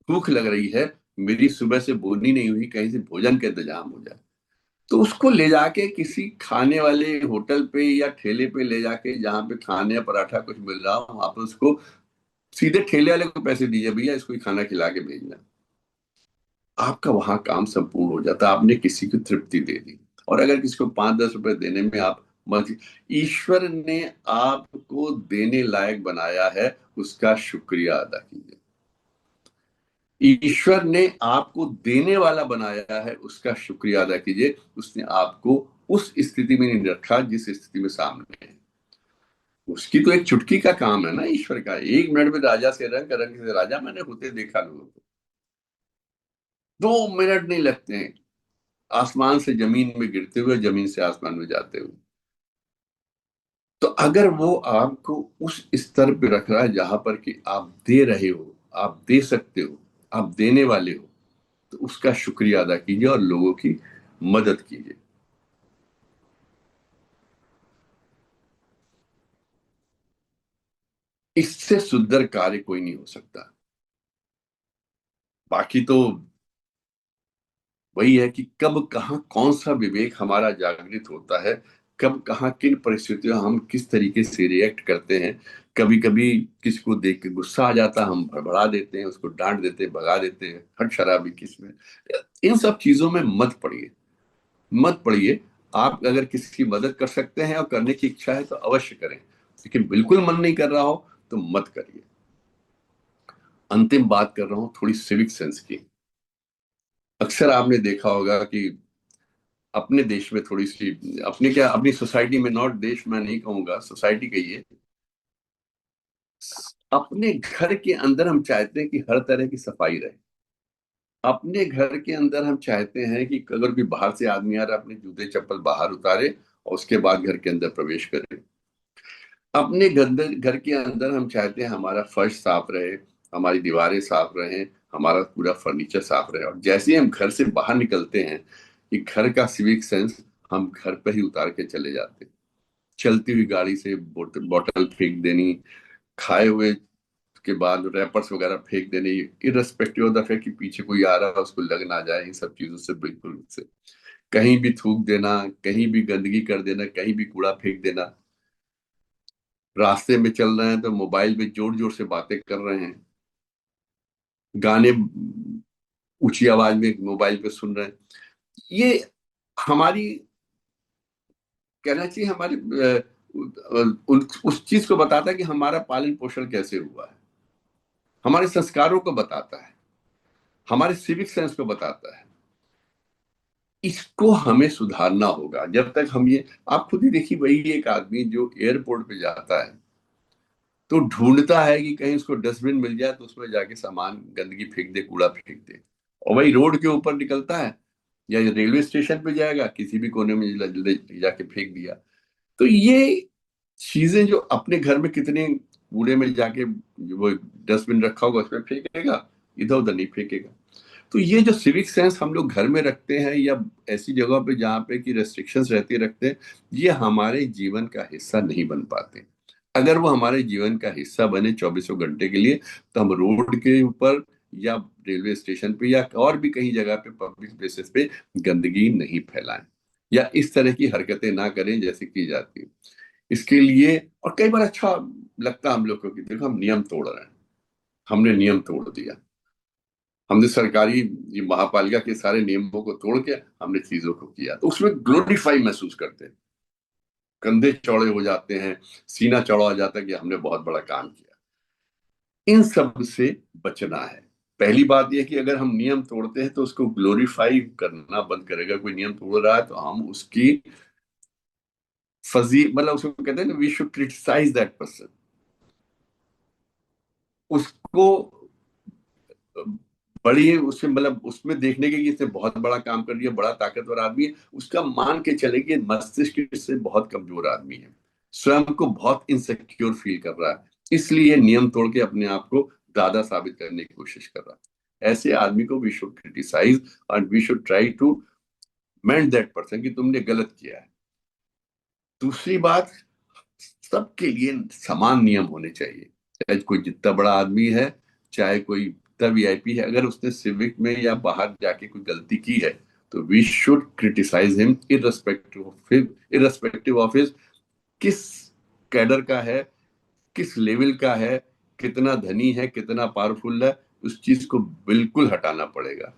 B: भूख लग रही है, मेरी सुबह से बोनी नहीं हुई, कहीं से भोजन का इंतजाम हो जाए, तो उसको ले जाके किसी खाने वाले होटल पे या ठेले पे ले जाके, जहाँ पे खाने या पराठा कुछ मिल रहा हो, वहां पे उसको सीधे ठेले वाले को पैसे दीजिए, भैया इसको ही खाना खिला के भेजना। आपका वहां काम संपूर्ण हो जाता है, आपने किसी को तृप्ति दे दी। और अगर किसी को 5-10 रुपए देने में आप मत, ईश्वर ने आपको देने लायक बनाया है, उसका शुक्रिया अदा कीजिए। ईश्वर ने आपको देने वाला बनाया है, उसका शुक्रिया अदा कीजिए। उसने आपको उस स्थिति में नहीं रखा जिस स्थिति में सामने है। उसकी तो एक चुटकी का काम है ना ईश्वर का। 1 मिनट में राजा से रंग, रंग से राजा मैंने होते देखा लोगों को। 2 मिनट नहीं लगते हैं आसमान से जमीन में गिरते हुए, जमीन से आसमान में जाते हुए। तो अगर वो आपको उस स्तर पे रख रहा है जहां पर कि आप दे रहे हो, आप दे सकते हो, आप देने वाले हो, तो उसका शुक्रिया अदा कीजिए और लोगों की मदद कीजिए। इससे सुंदर कार्य कोई नहीं हो सकता। बाकी तो वही है कि कब कहाँ कौन सा विवेक हमारा जागृत होता है, कब कहाँ किन परिस्थितियों में हम किस तरीके से रिएक्ट करते हैं। कभी कभी किसी को देख के गुस्सा आ जाता है, हम भड़बड़ा देते हैं, उसको डांट देते हैं, भगा देते हैं, हट शराबी किसमें। इन सब चीजों में मत पड़िए, मत पड़िए। आप अगर किसी की मदद कर सकते हैं और करने की इच्छा है तो अवश्य करें, लेकिन बिल्कुल मन नहीं कर रहा हो तो मत करिए। अंतिम बात कर रहा हूं थोड़ी सिविक सेंस की। अक्सर आपने देखा होगा कि अपने देश में थोड़ी सी, अपने क्या, अपनी सोसाइटी में, नॉट देश मैं नहीं कहूंगा, सोसाइटी कहिए, अपने घर के अंदर हम चाहते हैं कि हर तरह की सफाई रहे। अपने घर के अंदर हम चाहते हैं कि अगर कोई बाहर से आदमी आ रहा है, अपने जूते चप्पल बाहर उतारे और उसके बाद घर के अंदर प्रवेश करे। अपने घर के अंदर हम चाहते हैं हमारा फर्श साफ रहे, हमारी दीवारें साफ रहें, हमारा पूरा फर्नीचर साफ रहे। और जैसे ही हम घर से बाहर निकलते हैं, कि घर का सिविक सेंस हम घर पर ही उतार के चले जाते हैं। चलती हुई गाड़ी से बोतल बॉटल फेंक देनी, खाए हुए के बाद रैपर्स वगैरह फेंक देने, इररिस्पेक्टिव ऑफ द फैक्ट कि पीछे कोई आ रहा है उसको लग ना जाए, इन सब चीजों से बिल्कुल से। कहीं भी थूक देना, कहीं भी गंदगी कर देना, कहीं भी कूड़ा फेंक देना, रास्ते में चल रहे हैं तो मोबाइल में जोर जोर से बातें कर रहे हैं, गाने ऊंची आवाज में मोबाइल पे सुन रहे हैं, ये हमारी, कहना चाहिए हमारे उस चीज को बताता है कि हमारा पालन पोषण कैसे हुआ है, हमारे संस्कारों को बताता है, हमारे सिविक सेंस को बताता है। इसको हमें सुधारना होगा। जब तक हम ये, आप खुद ही देखिए, वही एक आदमी जो एयरपोर्ट पे जाता है तो ढूंढता है कि कहीं उसको डस्टबिन मिल जाए तो उसमें जाके सामान, गंदगी फेंक दे, कूड़ा फेंक दे। और वही रोड के ऊपर निकलता है या रेलवे स्टेशन पे जाएगा, किसी भी कोने में जाके फेंक दिया। तो ये चीजें जो अपने घर में कितने कूड़े में जाके वो डस्टबिन रखा होगा उसमें फेंकेगा, इधर उधर नहीं फेंकेगा। तो ये जो सिविक सेंस हम लोग घर में रखते हैं या ऐसी जगह पे जहाँ पे कि रेस्ट्रिक्शंस रहती रखते हैं, ये हमारे जीवन का हिस्सा नहीं बन पाते। अगर वो हमारे जीवन का हिस्सा बने 24 घंटे के लिए, तो हम रोड के ऊपर या रेलवे स्टेशन पे या और भी कहीं जगह पे पब्लिक प्लेसेस पे गंदगी नहीं फैलाएं या इस तरह की हरकतें ना करें जैसे की जाती है। इसके लिए, और कई बार अच्छा लगता है हम लोग को कि देखो हम नियम तोड़ रहे हैं, हमने नियम तोड़ दिया, हमने सरकारी, ये महापालिका के सारे नियमों को तोड़ के हमने चीजों को किया, तो उसमें ग्लोरीफाई महसूस करते हैं, कंधे चौड़े हो जाते हैं, सीना चौड़ा हो जाता है कि हमने बहुत बड़ा काम किया। इन सब से बचना है। पहली बात यह कि अगर हम नियम तोड़ते हैं तो उसको ग्लोरीफाई करना बंद करेगा। कोई नियम तोड़ रहा है तो हम उसकी फजी, मतलब उसको कहते हैं ना, we should criticise that person, उसको बड़ी उससे, मतलब उसमें देखने के कि इसने बहुत बड़ा काम कर दिया, बड़ा ताकतवर आदमी है, उसका मान के चले कि मस्तिष्क से बहुत कमजोर आदमी है, स्वयं को बहुत इनसिक्योर फील कर रहा है, इसलिए नियम तोड़ के अपने आप को दादा साबित करने की कोशिश कर रहा है। ऐसे आदमी को we should criticise and we should try to mend that person कि तुमने गलत किया है। दूसरी बात, सबके लिए समान नियम होने चाहिए। चाहे कोई जितना बड़ा आदमी है, चाहे कोई कितना वीआईपी है, अगर उसने सिविक में या बाहर जाके कोई गलती की है तो we should criticise him irrespective of his किस कैडर का है, किस लेवल का है, कितना धनी है, कितना पावरफुल है, उस चीज को बिल्कुल हटाना पड़ेगा।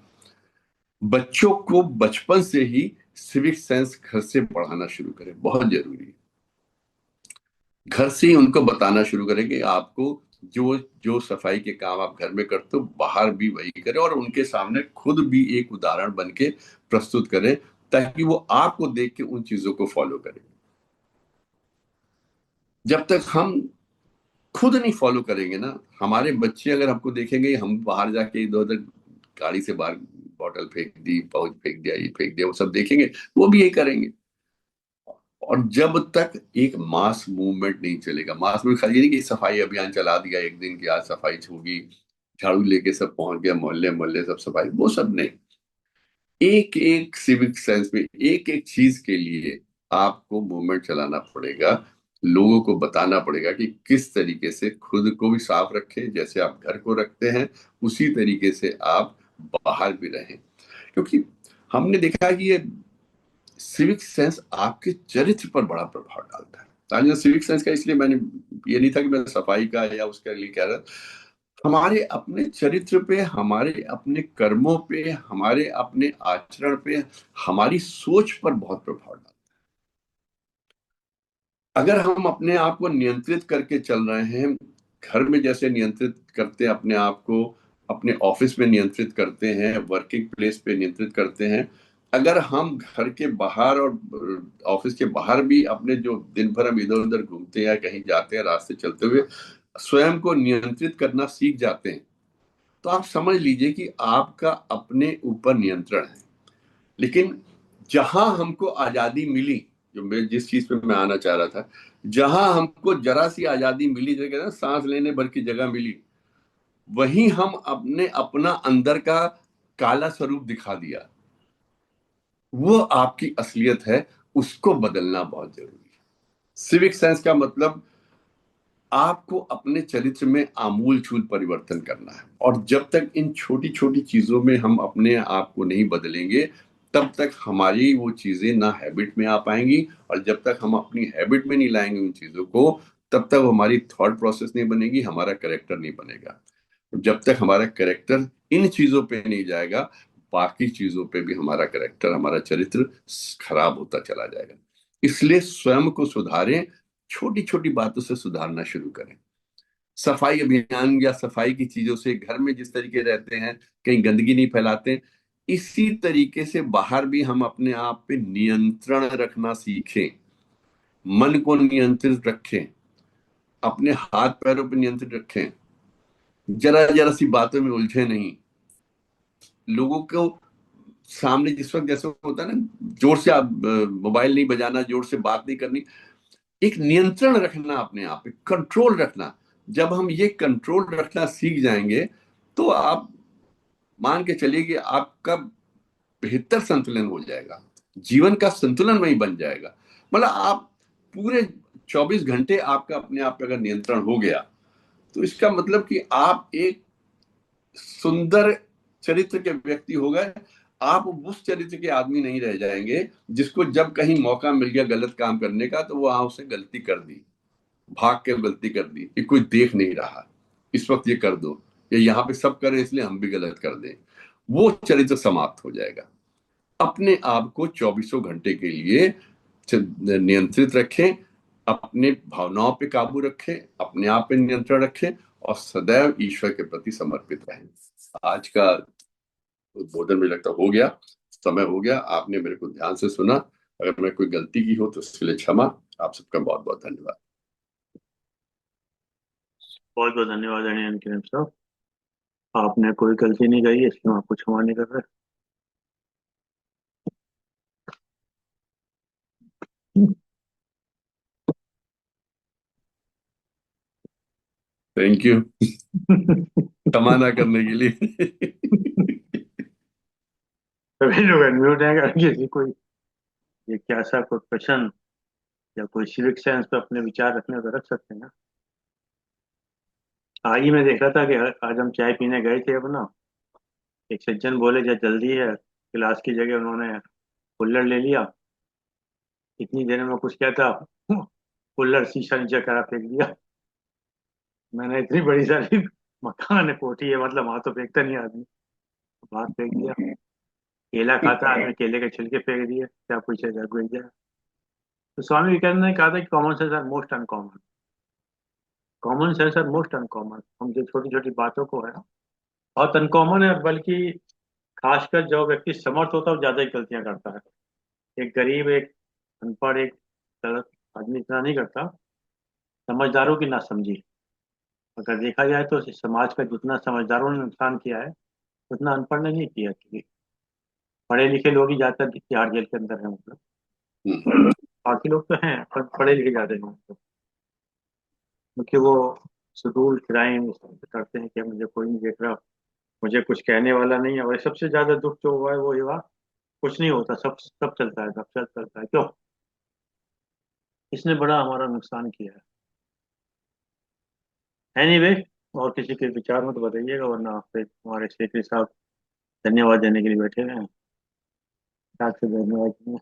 B: बच्चों को बचपन से ही सिविक सेंस घर से पढ़ाना शुरू करें, बहुत जरूरी है। घर से ही उनको बताना शुरू करें कि आपको जो जो सफाई के काम आप घर में करते हो बाहर भी वही करें, और उनके सामने खुद भी एक उदाहरण बन के प्रस्तुत करें ताकि वो आपको देख के उन चीजों को फॉलो करें। जब तक हम खुद नहीं फॉलो करेंगे ना, हमारे बच्चे अगर हमको देखेंगे हम बाहर जाके इधर उधर गाड़ी से बाहर बॉटल फेंक दी, पाउच फेंक दिया, ये फेंक दिया, वो सब देखेंगे, वो भी यही करेंगे। और जब तक एक मास मूवमेंट नहीं चलेगा, मास में खाली ये नहीं कि सफाई अभियान चला दिया एक दिन की आज सफाई होगी, झाड़ू लेके सब पहुंच गया, मोहल्ले मोहल्ले सब सफाई, वो सब नहीं। एक एक सिविक सेंस में एक एक चीज के लिए आपको मूवमेंट चलाना पड़ेगा। लोगों को बताना पड़ेगा कि किस तरीके से खुद को भी साफ रखें, जैसे आप घर को रखते हैं उसी तरीके से आप बाहर भी रहें। क्योंकि हमने देखा कि ये सिविक सेंस आपके चरित्र पर बड़ा प्रभाव डालता है। आज सिविक सेंस का इसलिए मैंने, ये नहीं था कि मैं सफाई का या उसके लिए कह रहा, हमारे अपने चरित्र पे, हमारे अपने कर्मों पे, हमारे अपने आचरण पे, हमारी सोच पर बहुत प्रभाव डालता है। अगर हम अपने आप को नियंत्रित करके चल रहे हैं, घर में जैसे नियंत्रित करते हैं अपने आप को, अपने ऑफिस में नियंत्रित करते हैं, वर्किंग प्लेस पे नियंत्रित करते हैं, अगर हम घर के बाहर और ऑफिस के बाहर भी अपने जो दिन भर हम इधर उधर घूमते हैं या कहीं जाते हैं रास्ते चलते हुए स्वयं को नियंत्रित करना सीख जाते हैं, तो आप समझ लीजिए कि आपका अपने ऊपर नियंत्रण है। लेकिन जहां हमको आजादी मिली, जो मैं जिस चीज पे मैं आना चाह रहा था, जहां हमको जरा सी आजादी मिली, जगह ना सांस लेने भर की जगह मिली, वहीं हम अपने अपना अंदर का काला स्वरूप दिखा दिया। वो आपकी असलियत है, उसको बदलना बहुत जरूरी है। सिविक सेंस का मतलब आपको अपने चरित्र में आमूल चूल परिवर्तन करना है, और जब तक इन छोटी छोटी चीजों में हम अपने आप को नहीं बदलेंगे तब तक हमारी वो चीजें ना हैबिट में आ पाएंगी, और जब तक हम अपनी हैबिट में नहीं लाएंगे उन चीजों को तब तक हमारी थॉट प्रोसेस नहीं बनेगी, हमारा करेक्टर नहीं बनेगा। जब तक हमारा करेक्टर इन चीजों पे नहीं जाएगा, बाकी चीजों पे भी हमारा कैरेक्टर, हमारा चरित्र खराब होता चला जाएगा। इसलिए स्वयं को सुधारें, छोटी छोटी बातों से सुधारना शुरू करें। सफाई अभियान या सफाई की चीजों से, घर में जिस तरीके रहते हैं, कहीं गंदगी नहीं फैलाते, इसी तरीके से बाहर भी हम अपने आप पे नियंत्रण रखना सीखें। मन को नियंत्रित रखें, अपने हाथ पैरों पर नियंत्रित रखें, जरा जरा सी बातों में उलझे नहीं। लोगों को सामने जिस वक्त जैसे होता है ना, जोर से आप मोबाइल नहीं बजाना, जोर से बात नहीं करनी, एक नियंत्रण रखना, अपने आप पे कंट्रोल रखना। जब हम ये कंट्रोल रखना सीख जाएंगे तो आप मान के चलिए कि आपका बेहतर संतुलन हो जाएगा, जीवन का संतुलन वही बन जाएगा। मतलब आप पूरे 24 घंटे आपका अपने आप पे अगर नियंत्रण हो गया, तो इसका मतलब कि आप एक सुंदर चरित्र के व्यक्ति हो गए। आप उस चरित्र के आदमी नहीं रह जाएंगे जिसको जब कहीं मौका मिल गया गलत काम करने का तो वो वहां उसने गलती कर दी, भाग के गलती कर दी कि कोई देख नहीं रहा, इस वक्त ये कर दो, या यहाँ पे सब करें इसलिए हम भी गलत कर दें। वो चरित्र समाप्त हो जाएगा। अपने आप को 24 घंटे के लिए नियंत्रित रखें, अपने भावनाओं पे काबू रखें, अपने आप पे नियंत्रण रखें, और सदैव ईश्वर के प्रति समर्पित रहें। आज का उद्बोधन में लगता हो गया, समय हो गया। आपने मेरे को ध्यान से सुना। अगर मैं कोई गलती की हो तो उसके लिए क्षमा। आप सबका बहुत बहुत धन्यवाद।
A: बहुत बहुत धन्यवाद अनिल साहब। आपने कोई गलती नहीं करी, इसलिए हम आपको क्षमा नहीं कर
B: थैंक यू
A: रहे।
B: क्षमा ना करने के लिए।
A: सभी लोग अनम्यूट हैं, अगर किसी कोई ये कैसा कोई प्रश्न या कोई सिविक सेंस पे अपने विचार रखने तो रख सकते हैं ना। आज ही मैं देख रहा था कि आज हम चाय पीने गए थे अपना, एक सज्जन बोले जब जल्दी है, गिलास की जगह उन्होंने कुल्हड़ ले लिया। इतनी देर में कुछ क्या था, कुल्हड़ शीशा नीचे करा फेंक दिया। मैंने इतनी बड़ी सारी मकान है, कोठी है, मतलब वहां तो फेंकता नहीं आदमी, बाहर फेंक दिया। केला खाता आदमी, केले के छिलके फेंक दिए, क्या पूछेगा, गिर जाए। तो स्वामी विवेकानंद ने कहा था कि common sense are most uncommon. Common sense are most uncommon, हम जो छोटी छोटी बातों को है ना, बहुत अनकॉमन है, बल्कि खासकर जो व्यक्ति समर्थ होता है वो ज्यादा ही गलतियां करता है। एक गरीब, एक अनपढ़, एक गलत आदमी इतना नहीं करता। समझदारों की ना समझी, अगर देखा जाए तो समाज का जितना समझदारों ने नुकसान किया है उतना अनपढ़ ने नहीं किया, क्योंकि पढ़े लिखे लोग ही ज्यादातर तिहाड़ जेल के अंदर है, मतलब बाकी लोग तो हैं पर पढ़े लिखे ज्यादा हैं, मतलब क्योंकि वो शेड्यूल क्राइम करते हैं कि मुझे कोई नहीं देख रहा, मुझे कुछ कहने वाला नहीं है। और सबसे ज्यादा दुख जो हुआ है वो ये हुआ, कुछ नहीं होता, सब सब चलता है, सब चलता है, क्यों? इसने बड़ा हमारा नुकसान किया है। एनीवे, और किसी के विचार में तो बताइएगा, वरना फिर हमारे सेक्रेटरी साहब धन्यवाद देने के लिए बैठे हुए हैं। साथ से धन्यवाद।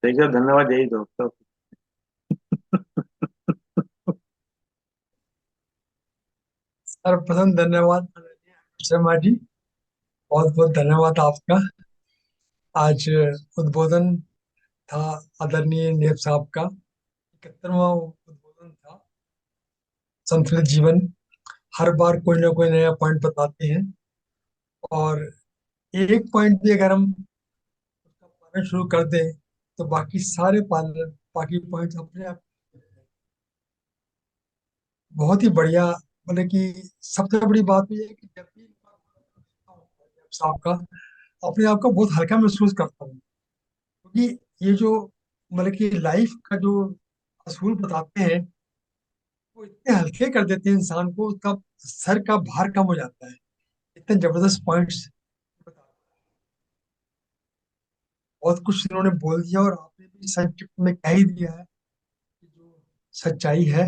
A: ठीक है, धन्यवाद, यही दो तो।
C: सर्वप्रथम धन्यवाद शर्मा जी, बहुत बहुत धन्यवाद आपका। आज उद्बोधन था आदरणीय नेब साहब का, 71वां उद्बोधन था। संतुलित जीवन, हर बार कोई ना कोई नया पॉइंट बताते हैं, और एक पॉइंट भी अगर हम उसका पालन शुरू कर दें तो बाकी सारे पालन, बाकी पॉइंट अपने आप। बहुत ही बढ़िया। मतलब कि सबसे बड़ी बात ये है कि जब भी नेब साहब का, अपने आप को बहुत हल्का महसूस करता हूँ, क्योंकि ये जो मतलब कि लाइफ का जो असूल बताते हैं, वो इतने हल्के कर देते हैं इंसान को, उसका सर का भार कम हो जाता है। इतने जबरदस्त पॉइंट्स बताते हैं। बहुत कुछ इन्होंने बोल दिया, और आपने भी संक्षिप्त में कह ही दिया है कि जो सच्चाई है।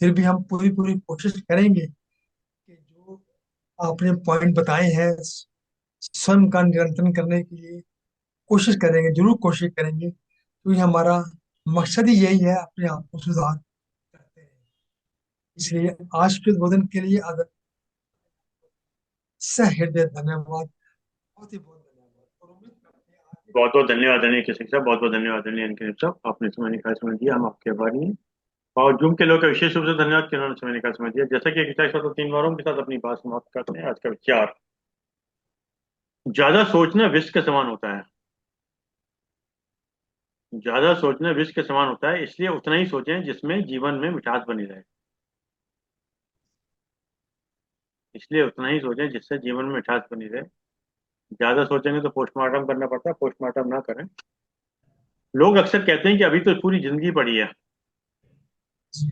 C: फिर भी हम पूरी पूरी कोशिश करेंगे कि जो आपने पॉइंट बताए हैं स्वयं का नियंत्रण करने के लिए कोशिश करेंगे, जरूर कोशिश करेंगे, क्योंकि हमारा मकसद ही यही है, अपने आप को सुधार करते हैं। इसलिए आज के उद्बोधन के लिए सहृदय धन्यवाद, बहुत ही बहुत धन्यवाद। और उम्मीद करते हैं आगे
A: बहुत बहुत धन्यवाद आदरणीय कृषक साहब, बहुत बहुत धन्यवाद आदरणीय अंकित साहब, आपने समय निकाल समय दिया, हम आपके आभारी हैं। और जूम के लोग का विशेष रूप से धन्यवाद कि उन्होंने समय निकाल समय दिया। जैसा कि एक तो 3 वारों के साथ अपनी बात समाप्त करते हैं। आज का विचार, ज्यादा सोचना विष के समान होता है। ज्यादा सोचना विष के समान होता है, इसलिए उतना ही सोचें जिसमें जीवन में मिठास बनी रहे। इसलिए उतना ही सोचें जिससे जीवन में मिठास बनी रहे। ज्यादा सोचेंगे तो पोस्टमार्टम करना पड़ता है, पोस्टमार्टम ना करें। लोग अक्सर कहते हैं कि अभी तो पूरी जिंदगी पड़ी है।
C: जी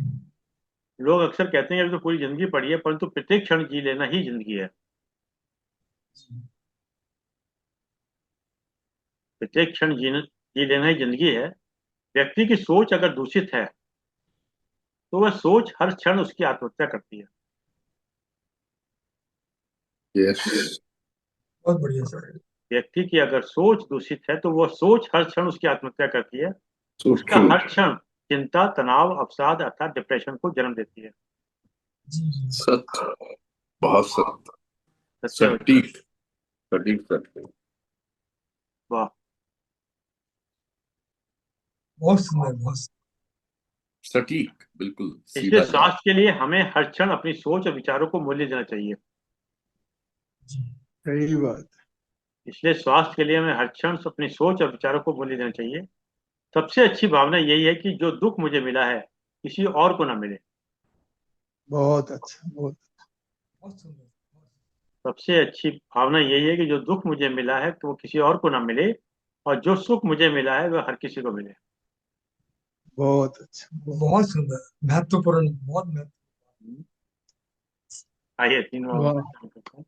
A: लोग अक्सर कहते हैं कि अभी तो पूरी जिंदगी पड़ी है, परंतु प्रत्येक क्षण जी लेना ही जिंदगी है।
C: जी
A: प्रत्येक क्षण जी लेना ही जिंदगी है। व्यक्ति की सोच अगर दूषित है तो वह सोच हर क्षण उसकी आत्महत्या करती है।
B: यस।
C: बहुत बढ़िया सर।
A: व्यक्ति की अगर सोच दूषित है तो वह सोच हर क्षण उसकी आत्महत्या करती है।
B: सो
A: उसका
B: ट्रू।
A: हर क्षण चिंता, तनाव, अवसाद अर्थात डिप्रेशन को जन्म देती है।
C: जी जी
B: सत्य, बहुत सत्य,
A: सत्य वचन।
B: सटीक, सटीक सत्य।
A: वाह।
C: बहुत सुंदर, बहुत
B: सटीक, बिल्कुल
A: इसलिए
B: सीधा जवाब।
A: स्वास्थ्य के लिए हमें हर क्षण अपनी सोच और विचारों को मूल्य देना चाहिए।
C: जी
D: सही बात।
A: इसलिए स्वास्थ्य के लिए हमें हर क्षण अपनी सोच और विचारों को मूल्य देना चाहिए। सबसे अच्छी भावना यही है कि जो दुख मुझे मिला है किसी और को ना मिले।
D: बहुत अच्छा, बहुत
C: बहुत सुंदर।
A: सबसे अच्छी भावना यही है कि जो दुख मुझे मिला है तो वो किसी और को ना मिले, और जो सुख मुझे मिला है वह हर किसी को मिले।
D: बहुत अच्छा, बहुत
C: बहुत सुंदर, महत्वपूर्ण, बहुत महत्वपूर्ण।
A: आइए 3 वारों
D: वाह।
A: का काम करते हैं।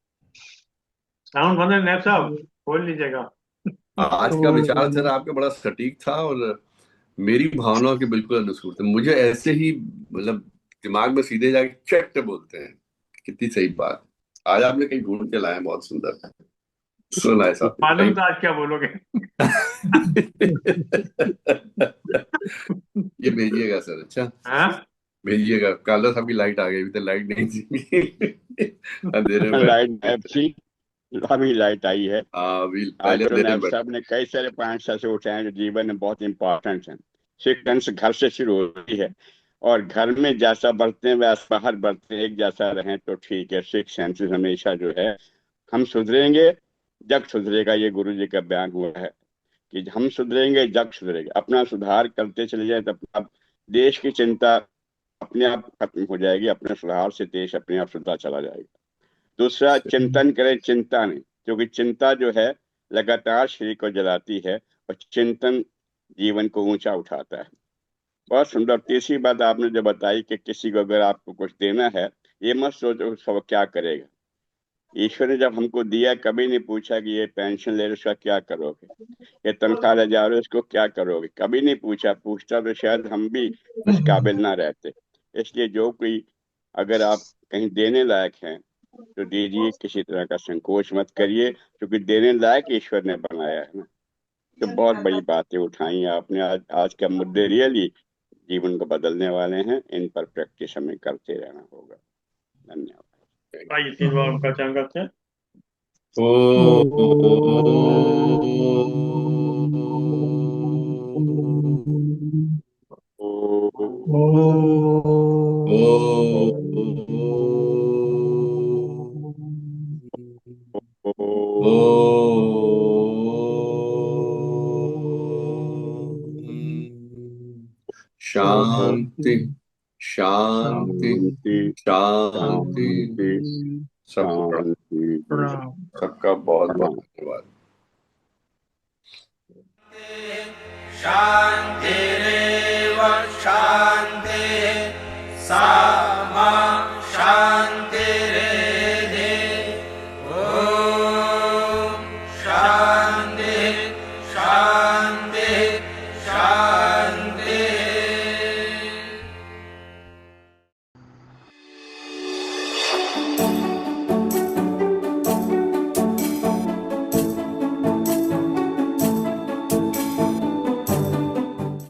A: राउंड बंदर नैप साहब खोल लीजिएगा।
B: आज का विचार सर
D: तो
B: आपका बड़ा सटीक था और मेरी भावनाओं के बिल्कुल अनुसूर थे। मुझे ऐसे ही मतलब दिमाग में सीधे जाके चट बोलते हैं। कितनी सही बात। आज आपने कहीं ढूंढ के लाए हैं, बहुत सुंदर। सुना है साहब
A: मालूम
B: कहीं।
A: था आज क्या बोलोगे।
B: ये भेजिएगा सर। अच्छा,
A: हाँ।
B: भेजिएगा। काला साहब की लाइट आ गई, अभी तो लाइट नहीं थी। अंधेरे में।
E: लाइट गायब थी, अभी लाइट आई है।
B: हाँ, अभी
E: आज
B: पहले
E: तो
B: अंधेरे में
E: नायब साहब ने कई सारे पॉइंट्स ऐसे उठाए हैं जो जीवन में बहुत इंपॉर्टेंट हैं। सेक्वेंस घर से शुरू होती है, और घर में जैसा बढ़ते हैं वैसा बाहर बढ़ते हैं, एक जैसा रहें तो ठीक है। सिक्स सेंसेस हमेशा जो है, हम सुधरेंगे जग सुधरेगा, ये गुरु जी का बयान हुआ है कि हम सुधरेंगे जग सुधरेगा। अपना सुधार करते चले जाए तो अपना देश की चिंता अपने आप खत्म हो जाएगी। अपने सुधार से देश अपने आप सुधरता चला जाएगा। दूसरा,
B: से।
E: चिंतन करें, चिंता नहीं, क्योंकि चिंता जो है लगातार शरीर को जलाती है, और चिंतन जीवन को ऊंचा उठाता है। बहुत सुंदर। तीसरी बात आपने जो बताई कि किसी को अगर आपको कुछ देना है, ये मत सोचो उसका वो क्या करेगा। ईश्वर ने जब हमको दिया कभी नहीं पूछा कि ये पेंशन ले रहे हो, उसका क्या करोगे, ये तनख्वाह ले जा रहे हो उसको क्या करोगे, कभी नहीं पूछा। पूछता तो शायद हम भी उस काबिल ना रहते। इसलिए जो कोई, अगर आप कहीं देने लायक हैं तो दीजिए, किसी तरह का संकोच मत करिए, क्योंकि देने लायक ईश्वर ने बनाया है ना। तो बहुत बड़ी बातें उठाई हैं आपने। आज का मुद्दे रियली जीवन को बदलने वाले हैं। इन पर प्रैक्टिस हमें करते रहना होगा। धन्यवाद।
A: आइए 3 वारों का चयन करते हैं।
B: ओ शांति, शांति,
E: शांति,
B: शांति।
E: शांति,
B: सबको प्रणाम।
E: शांति,
D: प्रणाम।
B: सबका बहुत बहुत
E: प्रणाम।
B: धन्यवाद।
F: शांति